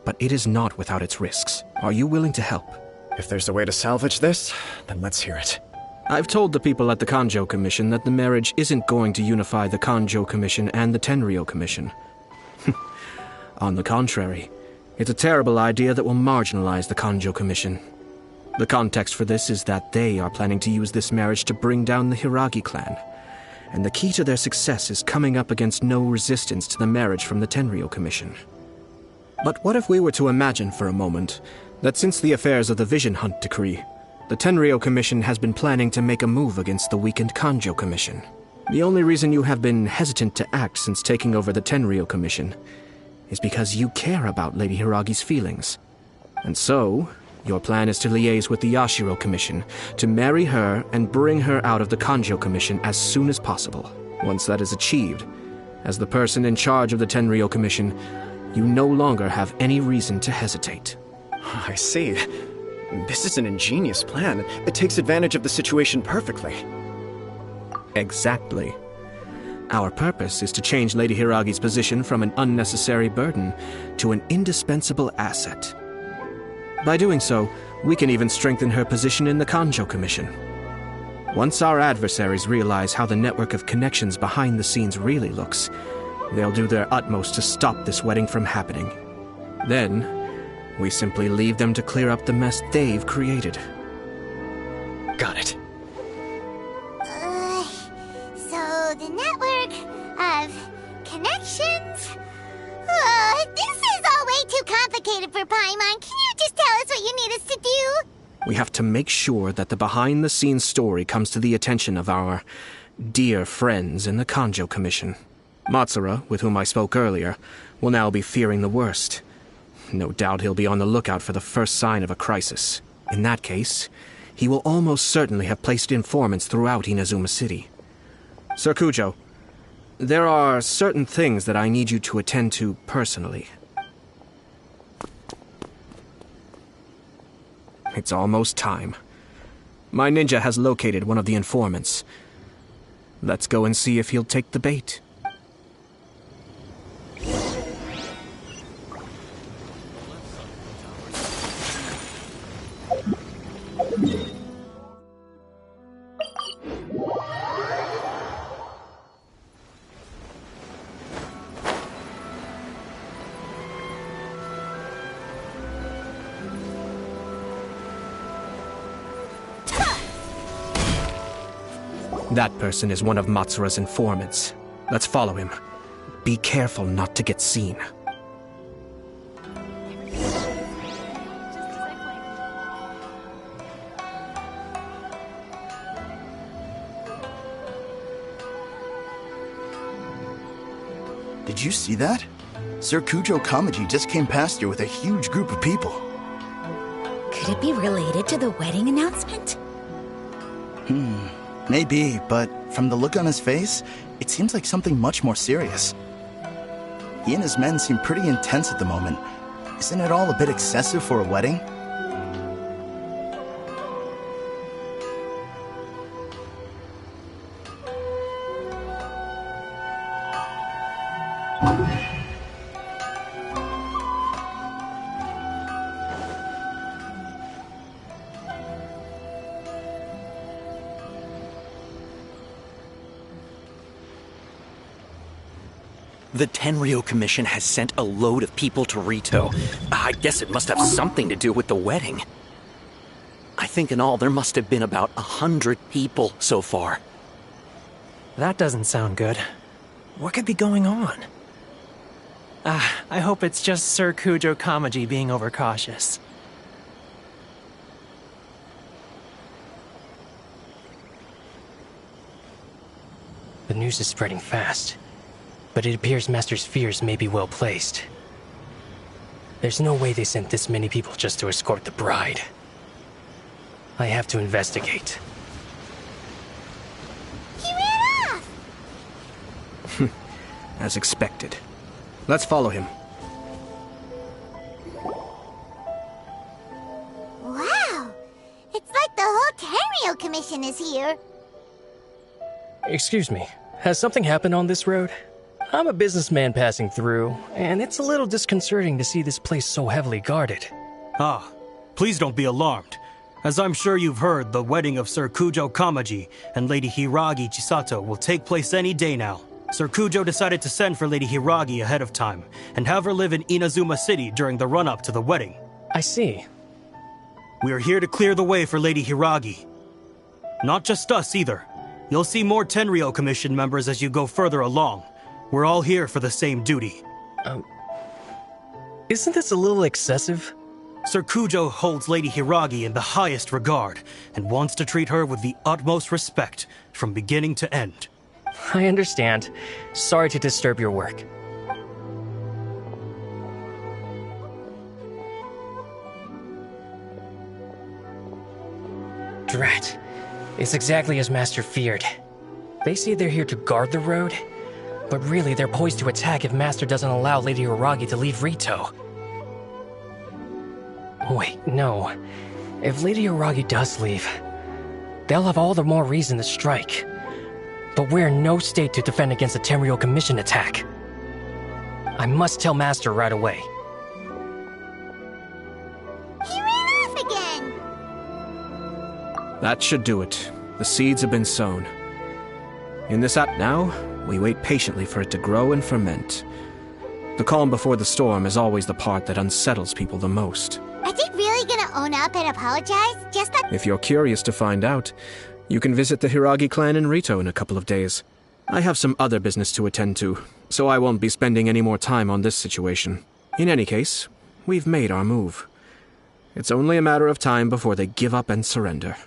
But it is not without its risks. Are you willing to help? If there's a way to salvage this, then let's hear it. I've told the people at the Kanjo Commission that the marriage isn't going to unify the Kanjo Commission and the Tenryou Commission. On the contrary, it's a terrible idea that will marginalize the Kanjo Commission. The context for this is that they are planning to use this marriage to bring down the Hiragi clan. And the key to their success is coming up against no resistance to the marriage from the Tenryou Commission. But what if we were to imagine for a moment that since the affairs of the Vision Hunt decree, the Tenryou Commission has been planning to make a move against the weakened Kanjo Commission? The only reason you have been hesitant to act since taking over the Tenryou Commission is because you care about Lady Hiragi's feelings. And so, your plan is to liaise with the Yashiro Commission, to marry her and bring her out of the Kanjo Commission as soon as possible. Once that is achieved, as the person in charge of the Tenryou Commission, you no longer have any reason to hesitate. I see. This is an ingenious plan. It takes advantage of the situation perfectly. Exactly. Our purpose is to change Lady Hiragi's position from an unnecessary burden to an indispensable asset. By doing so, we can even strengthen her position in the Kanjo Commission. Once our adversaries realize how the network of connections behind the scenes really looks, they'll do their utmost to stop this wedding from happening. Then, we simply leave them to clear up the mess they've created. Got it. So the network of connections? This is all way too complicated for Paimon. Can you just tell us what you need us to do? We have to make sure that the behind-the-scenes story comes to the attention of our dear friends in the Kanjo Commission. Matsura, with whom I spoke earlier, will now be fearing the worst. No doubt he'll be on the lookout for the first sign of a crisis. In that case, he will almost certainly have placed informants throughout Inazuma City. Sir Kujo, there are certain things that I need you to attend to personally. It's almost time. My ninja has located one of the informants. Let's go and see if he'll take the bait. That person is one of Matsura's informants. Let's follow him. Be careful not to get seen. Did you see that? Sir Kujo Kamaji just came past here with a huge group of people. Could it be related to the wedding announcement? Maybe, but from the look on his face, it seems like something much more serious. He and his men seem pretty intense at the moment. Isn't it all a bit excessive for a wedding? The Tenryo Commission has sent a load of people to Rito. I guess it must have something to do with the wedding. I think in all there must have been about 100 people so far. That doesn't sound good. What could be going on? I hope it's just Sir Kujo Kamaji being overcautious. The news is spreading fast. But it appears Master's fears may be well placed. There's no way they sent this many people just to escort the bride. I have to investigate. He ran off! As expected. Let's follow him. Wow! It's like the whole Tenryo Commission is here. Excuse me, has something happened on this road? I'm a businessman passing through, and it's a little disconcerting to see this place so heavily guarded. Please don't be alarmed. As I'm sure you've heard, the wedding of Sir Kujo Kamaji and Lady Hiragi Chisato will take place any day now. Sir Kujo decided to send for Lady Hiragi ahead of time, and have her live in Inazuma City during the run-up to the wedding. I see. We are here to clear the way for Lady Hiragi. Not just us, either. You'll see more Tenryo Commission members as you go further along. We're all here for the same duty. Isn't this a little excessive? Sir Kujo holds Lady Hiragi in the highest regard, and wants to treat her with the utmost respect, from beginning to end. I understand. Sorry to disturb your work. Drat. It's exactly as Master feared. They say they're here to guard the road, but really they're poised to attack if Master doesn't allow Lady Hiragi to leave Rito. Wait, no. If Lady Hiragi does leave, they'll have all the more reason to strike. But we're in no state to defend against a Tenryou Commission attack. I must tell Master right away. He ran off again! That should do it. The seeds have been sown. In this app now, we wait patiently for it to grow and ferment. The calm before the storm is always the part that unsettles people the most. Are they really gonna own up and apologize? Just like— If you're curious to find out, you can visit the Hiragi clan in Rito in a couple of days. I have some other business to attend to, so I won't be spending any more time on this situation. In any case, we've made our move. It's only a matter of time before they give up and surrender.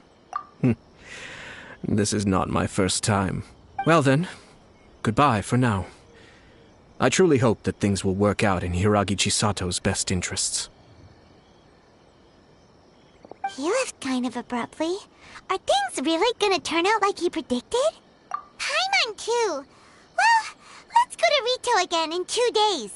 This is not my first time. Well then, goodbye for now. I truly hope that things will work out in Hiragi Chisato's best interests. He left kind of abruptly. Are things really gonna turn out like he predicted? Paimon too. Well, let's go to Rito again in 2 days.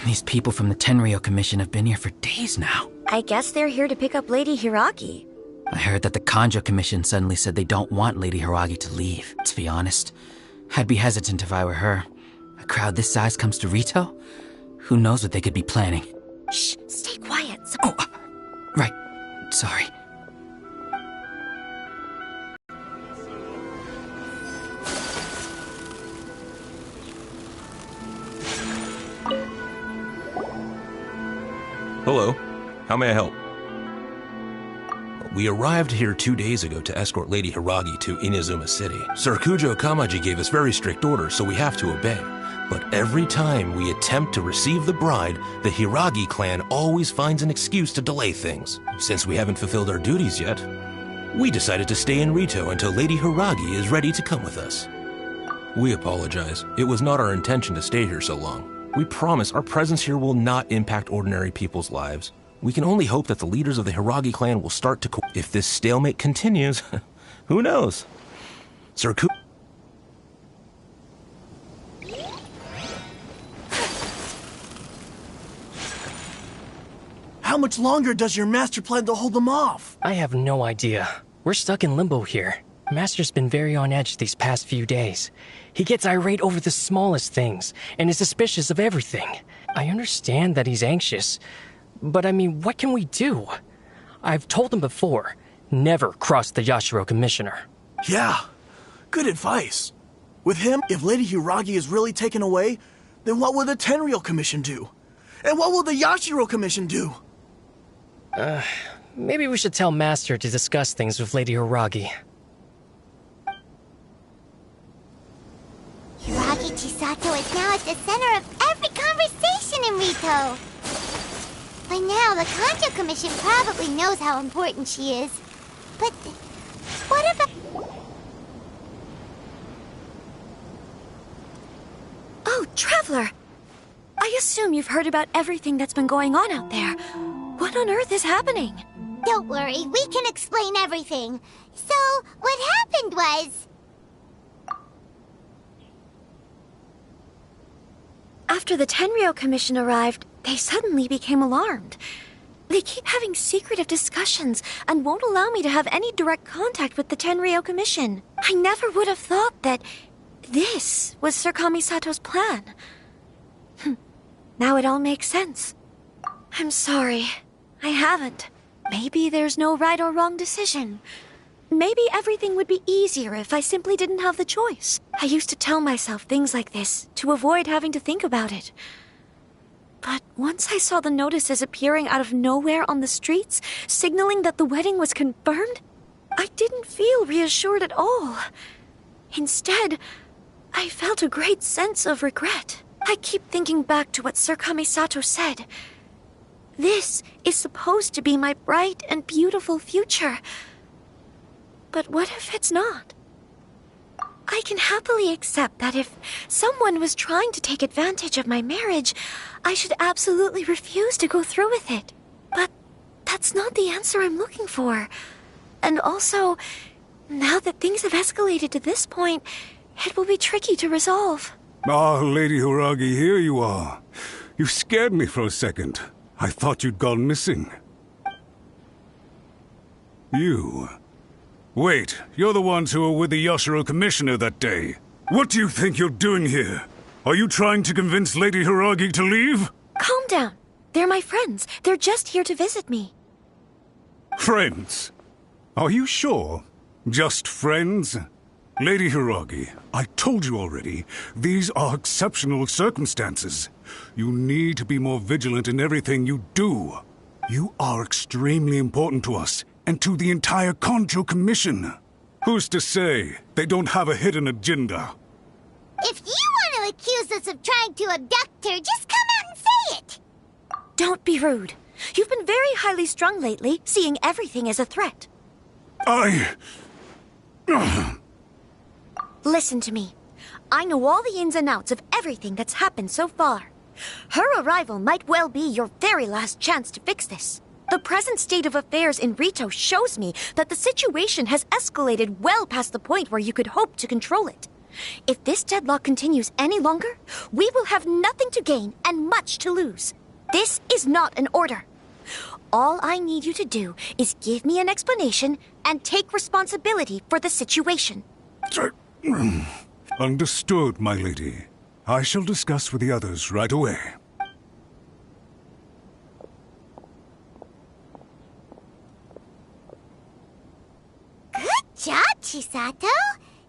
These people from the Tenryou Commission have been here for days now. I guess they're here to pick up Lady Hiragi. I heard that the Kanjo Commission suddenly said they don't want Lady Hiragi to leave. To be honest, I'd be hesitant if I were her. A crowd this size comes to Rito? Who knows what they could be planning? Shh, stay quiet. Oh, right. Sorry. Hello. How may I help? We arrived here 2 days ago to escort Lady Hiragi to Inazuma City. Sir Kujo Kamaji gave us very strict orders, so we have to obey. But every time we attempt to receive the bride, the Hiragi clan always finds an excuse to delay things. Since we haven't fulfilled our duties yet, we decided to stay in Rito until Lady Hiragi is ready to come with us. We apologize. It was not our intention to stay here so long. We promise our presence here will not impact ordinary people's lives. We can only hope that the leaders of the Hiragi clan will start to if this stalemate continues, who knows? Sir Ku... How much longer does your master plan to hold them off? I have no idea. We're stuck in limbo here. Master's been very on edge these past few days. He gets irate over the smallest things, and is suspicious of everything. I understand that he's anxious, but I mean, what can we do? I've told him before, never cross the Yashiro Commissioner. Yeah, good advice. With him, if Lady Hiragi is really taken away, then what will the Tenryou Commission do? And what will the Yashiro Commission do? Maybe we should tell Master to discuss things with Lady Hiragi. Hiragi Chisato is now at the center of every conversation in Rito. By now, the Kanjo Commission probably knows how important she is. But what about... Oh, Traveler! I assume you've heard about everything that's been going on out there. What on earth is happening? Don't worry, we can explain everything. So, what happened was... After the Tenryou Commission arrived, they suddenly became alarmed. They keep having secretive discussions and won't allow me to have any direct contact with the Tenryou Commission. I never would have thought that this was Sir Kamisato's plan. Now it all makes sense. I'm sorry. I haven't. Maybe there's no right or wrong decision. Maybe everything would be easier if I simply didn't have the choice. I used to tell myself things like this to avoid having to think about it. But once I saw the notices appearing out of nowhere on the streets, signaling that the wedding was confirmed, I didn't feel reassured at all. Instead, I felt a great sense of regret. I keep thinking back to what Sir Kamisato said. This is supposed to be my bright and beautiful future. But what if it's not? I can happily accept that if someone was trying to take advantage of my marriage, I should absolutely refuse to go through with it. But that's not the answer I'm looking for. And also, now that things have escalated to this point, it will be tricky to resolve. Ah, Lady Hiragi, here you are. You scared me for a second. I thought you'd gone missing. You... Wait, you're the ones who were with the Yashiro Commissioner that day. What do you think you're doing here? Are you trying to convince Lady Hiragi to leave? Calm down. They're my friends. They're just here to visit me. Friends? Are you sure? Just friends? Lady Hiragi, I told you already, these are exceptional circumstances. You need to be more vigilant in everything you do. You are extremely important to us, and to the entire Kanjo Commission. Who's to say they don't have a hidden agenda? If you want to accuse us of trying to abduct her, just come out and say it! Don't be rude. You've been very highly strung lately, seeing everything as a threat. Listen to me. I know all the ins and outs of everything that's happened so far. Her arrival might well be your very last chance to fix this. The present state of affairs in Rito shows me that the situation has escalated well past the point where you could hope to control it. If this deadlock continues any longer, we will have nothing to gain and much to lose. This is not an order. All I need you to do is give me an explanation and take responsibility for the situation. Understood, my lady. I shall discuss with the others right away. Good job, Chisato.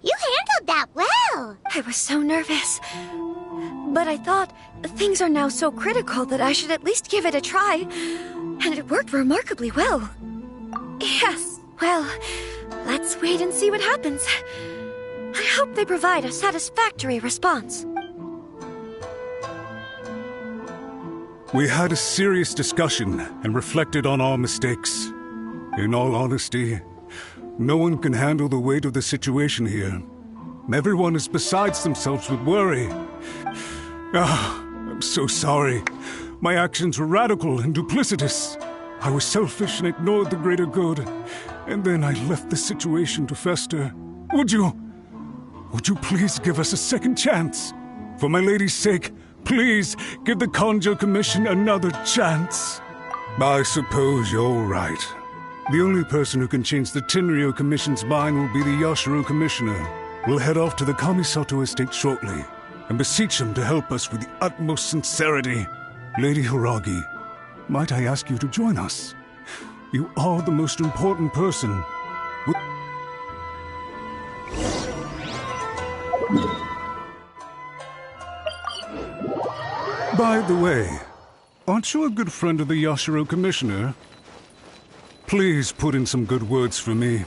You handled that well. I was so nervous. But I thought things are now so critical that I should at least give it a try. And it worked remarkably well. Yes, well, let's wait and see what happens. I hope they provide a satisfactory response. We had a serious discussion and reflected on our mistakes. In all honesty, no one can handle the weight of the situation here. Everyone is besides themselves with worry. I'm so sorry. My actions were radical and duplicitous. I was selfish and ignored the greater good. And then I left the situation to fester. Would you please give us a second chance? For my lady's sake, please give the Kanjo Commission another chance. I suppose you're right. The only person who can change the Tenryo Commission's mind will be the Yashiro Commissioner. We'll head off to the Kamisato estate shortly and beseech him to help us with the utmost sincerity. Lady Hiragi, might I ask you to join us? You are the most important person. By the way, aren't you a good friend of the Yashiro Commissioner? Please put in some good words for me.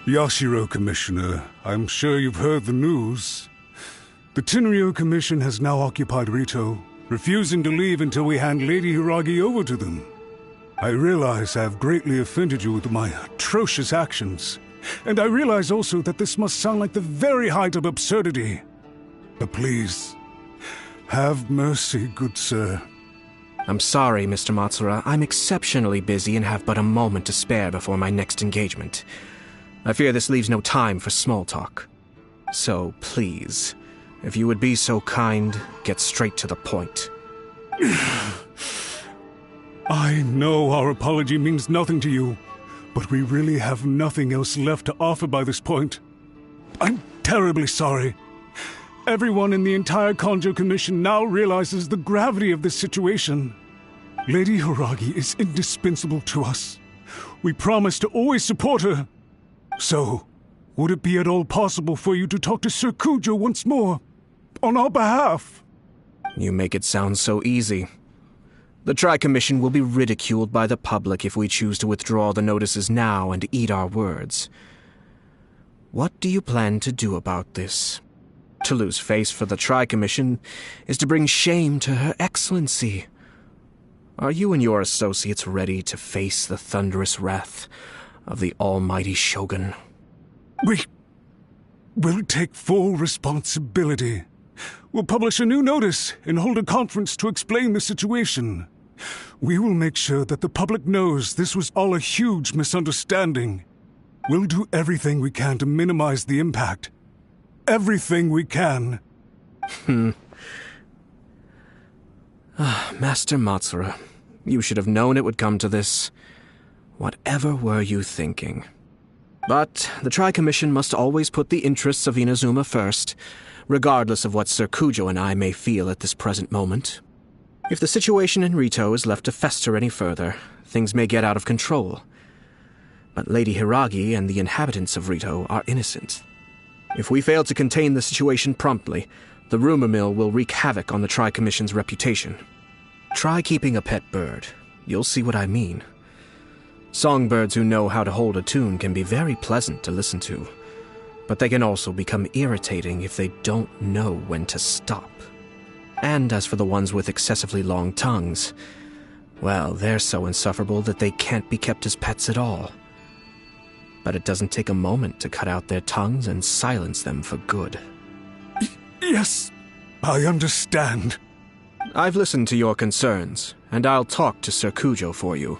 Yashiro Commissioner, I'm sure you've heard the news. The Tenryo Commission has now occupied Rito, refusing to leave until we hand Lady Hiragi over to them. I realize I have greatly offended you with my atrocious actions, and I realize also that this must sound like the very height of absurdity. But please, have mercy, good sir. I'm sorry, Mr. Matsura. I'm exceptionally busy and have but a moment to spare before my next engagement. I fear this leaves no time for small talk. So, please, If you would be so kind, get straight to the point. I know our apology means nothing to you, but we really have nothing else left to offer by this point. I'm terribly sorry. Everyone in the entire Kanjo Commission now realizes the gravity of this situation. Lady Hiragi is indispensable to us. We promise to always support her. So, would it be at all possible for you to talk to Sir Kujo once more? On our behalf? You make it sound so easy. The Tri-Commission will be ridiculed by the public if we choose to withdraw the notices now and eat our words. What do you plan to do about this? To lose face for the Tri-Commission is to bring shame to Her Excellency. Are you and your associates ready to face the thunderous wrath of the almighty Shogun? We'll take full responsibility. We'll publish a new notice and hold a conference to explain the situation. We will make sure that the public knows this was all a huge misunderstanding. We'll do everything we can to minimize the impact. Everything we can. Master Matsura, you should have known it would come to this. Whatever were you thinking? But the Tri-Commission must always put the interests of Inazuma first, regardless of what Sir Kujo and I may feel at this present moment. If the situation in Rito is left to fester any further, things may get out of control. But Lady Hiragi and the inhabitants of Rito are innocent. If we fail to contain the situation promptly, the rumor mill will wreak havoc on the Tri-Commission's reputation. Try keeping a pet bird. You'll see what I mean. Songbirds who know how to hold a tune can be very pleasant to listen to, but they can also become irritating if they don't know when to stop. And as for the ones with excessively long tongues, well, they're so insufferable that they can't be kept as pets at all. But it doesn't take a moment to cut out their tongues and silence them for good. Yes, I understand. I've listened to your concerns, and I'll talk to Sir Kujo for you.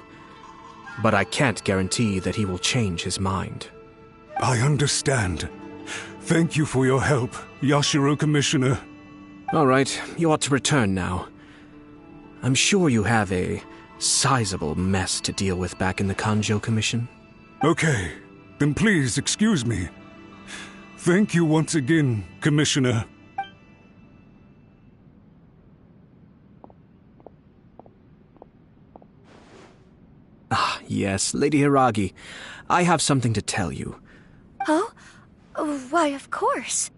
But I can't guarantee that he will change his mind. I understand. Thank you for your help, Yashiro Commissioner. All right, you ought to return now. I'm sure you have a sizable mess to deal with back in the Kanjo Commission. Okay, then please excuse me. Thank you once again, Commissioner. Ah, yes, Lady Hiragi. I have something to tell you. Oh? Why, of course.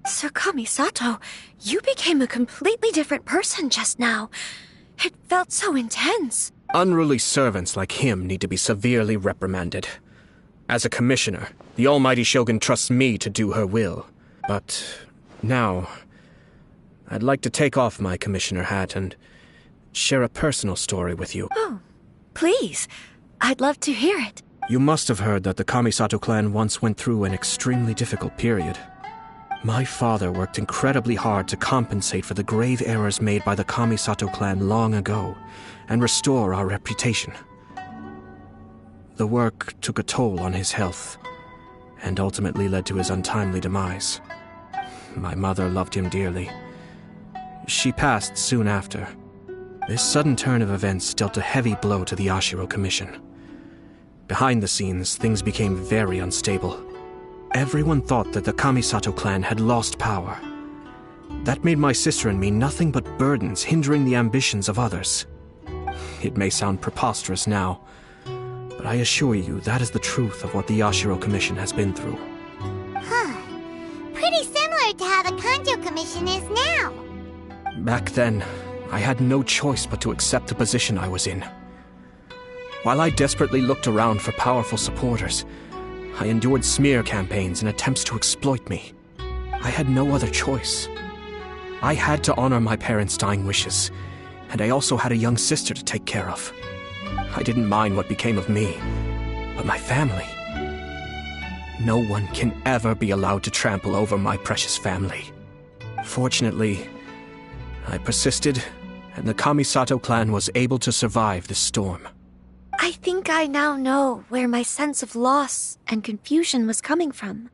Sir Kamisato, you became a completely different person just now. It felt so intense. Unruly servants like him need to be severely reprimanded. As a commissioner, the almighty Shogun trusts me to do her will. But now, I'd like to take off my commissioner hat and share a personal story with you. Oh, please. I'd love to hear it. You must have heard that the Kamisato clan once went through an extremely difficult period. My father worked incredibly hard to compensate for the grave errors made by the Kamisato clan long ago and restore our reputation. The work took a toll on his health and ultimately led to his untimely demise. My mother loved him dearly. She passed soon after. This sudden turn of events dealt a heavy blow to the Yashiro Commission. Behind the scenes, things became very unstable. Everyone thought that the Kamisato clan had lost power. That made my sister and me nothing but burdens hindering the ambitions of others. It may sound preposterous now, but I assure you that is the truth of what the Yashiro Commission has been through. Huh. Pretty similar to how the Kanjo Commission is now. Back then, I had no choice but to accept the position I was in. While I desperately looked around for powerful supporters, I endured smear campaigns and attempts to exploit me. I had no other choice. I had to honor my parents' dying wishes, and I also had a young sister to take care of. I didn't mind what became of me, but my family. No one can ever be allowed to trample over my precious family. Fortunately, I persisted, and the Kamisato clan was able to survive this storm. I I think I now know where my sense of loss and confusion was coming from.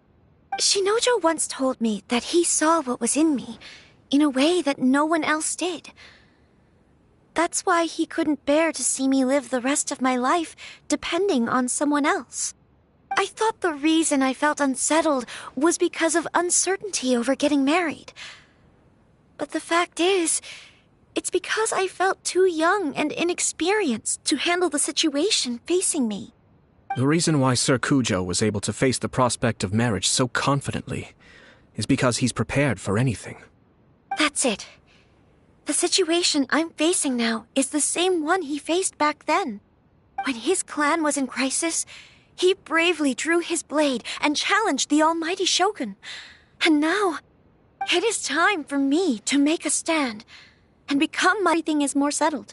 Shinojo once told me that he saw what was in me in a way that no one else did. That's why he couldn't bear to see me live the rest of my life depending on someone else. I thought the reason I felt unsettled was because of uncertainty over getting married. But the fact is, it's because I felt too young and inexperienced to handle the situation facing me. The reason why Sir Kujo was able to face the prospect of marriage so confidently is because he's prepared for anything. That's it. The situation I'm facing now is the same one he faced back then. When his clan was in crisis, he bravely drew his blade and challenged the almighty Shogun. And now, it is time for me to make a stand and become my everything is more settled.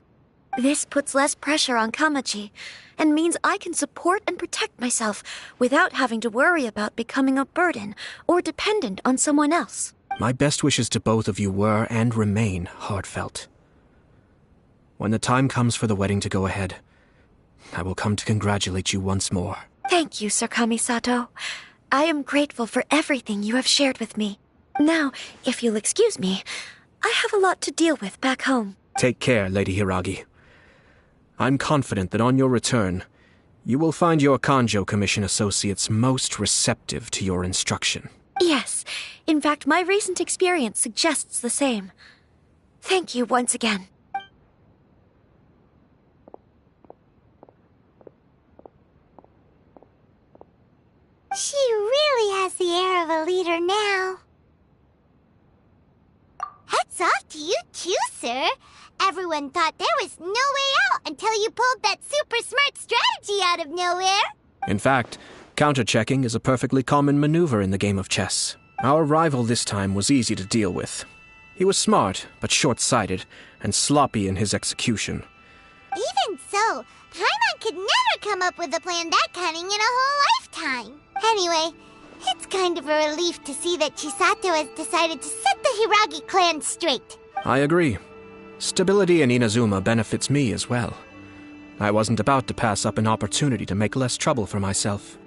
This puts less pressure on Kamaji and means I can support and protect myself without having to worry about becoming a burden or dependent on someone else. My best wishes to both of you were and remain heartfelt. When the time comes for the wedding to go ahead, I will come to congratulate you once more. Thank you, Sir Kamisato. I am grateful for everything you have shared with me. Now, if you'll excuse me, I have a lot to deal with back home. Take care, Lady Hiragi. I'm confident that on your return, you will find your Kanjo Commission associates most receptive to your instruction. Yes. In fact, my recent experience suggests the same. Thank you once again. She really has the air of a leader now. Hats off to you too, sir. Everyone thought there was no way out until you pulled that super smart strategy out of nowhere. In fact, counter-checking is a perfectly common maneuver in the game of chess. Our rival this time was easy to deal with. He was smart, but short-sighted, and sloppy in his execution. Even so, Paimon could never come up with a plan that cunning in a whole lifetime. Anyway, it's kind of a relief to see that Chisato has decided to set the Hiragi clan straight. I agree. Stability in Inazuma benefits me as well. I wasn't about to pass up an opportunity to make less trouble for myself.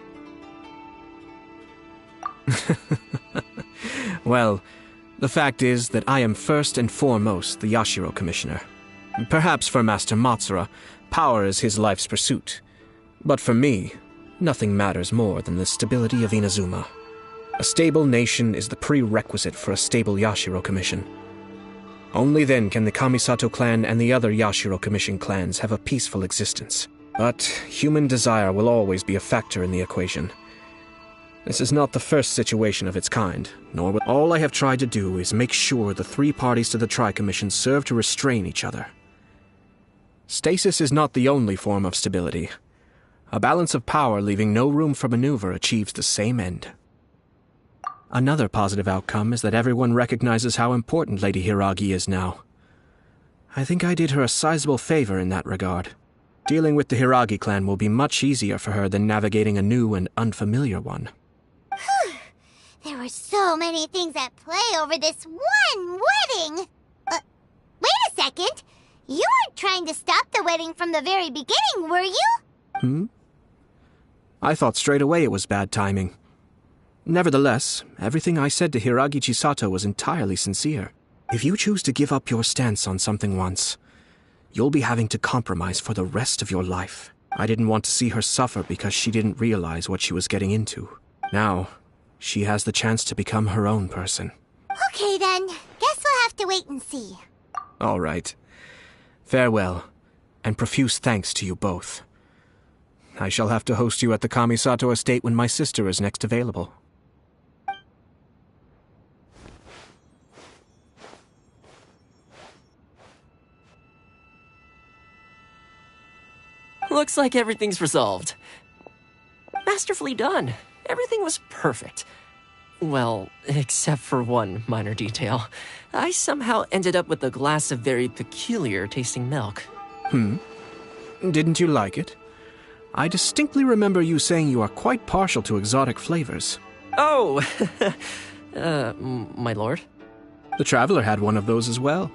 Well, the fact is that I am first and foremost the Yashiro Commissioner. Perhaps for Master Matsura, power is his life's pursuit. But for me, nothing matters more than the stability of Inazuma. A stable nation is the prerequisite for a stable Yashiro Commission. Only then can the Kamisato clan and the other Yashiro Commission clans have a peaceful existence. But human desire will always be a factor in the equation. This is not the first situation of its kind, nor will all I have tried to do is make sure the three parties to the Tri-Commission serve to restrain each other. Stasis is not the only form of stability. A balance of power leaving no room for maneuver achieves the same end. Another positive outcome is that everyone recognizes how important Lady Hiragi is now. I think I did her a sizable favor in that regard. Dealing with the Hiragi clan will be much easier for her than navigating a new and unfamiliar one. There were so many things at play over this one wedding. Wait a second. You weren't trying to stop the wedding from the very beginning, were you? I thought straight away it was bad timing. Nevertheless, everything I said to Hiragi Chisato was entirely sincere. If you choose to give up your stance on something once, you'll be having to compromise for the rest of your life. I didn't want to see her suffer because she didn't realize what she was getting into. Now, she has the chance to become her own person. Okay then, guess we'll have to wait and see. All right. Farewell, and profuse thanks to you both. I shall have to host you at the Kamisato estate when my sister is next available. Looks like everything's resolved. Masterfully done. Everything was perfect. Well, except for one minor detail. I somehow ended up with a glass of very peculiar tasting milk. Didn't you like it? I distinctly remember you saying you are quite partial to exotic flavors. Oh! My lord? The Traveler had one of those as well.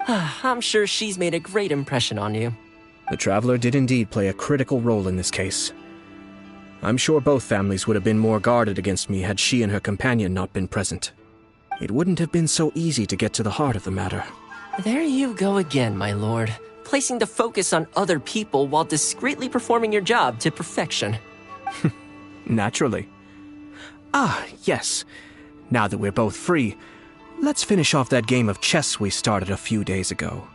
I'm sure she's made a great impression on you. The Traveler did indeed play a critical role in this case. I'm sure both families would have been more guarded against me had she and her companion not been present. It wouldn't have been so easy to get to the heart of the matter. There you go again, my lord. Placing the focus on other people while discreetly performing your job to perfection. Naturally. Ah, yes. Now that we're both free, let's finish off that game of chess we started a few days ago.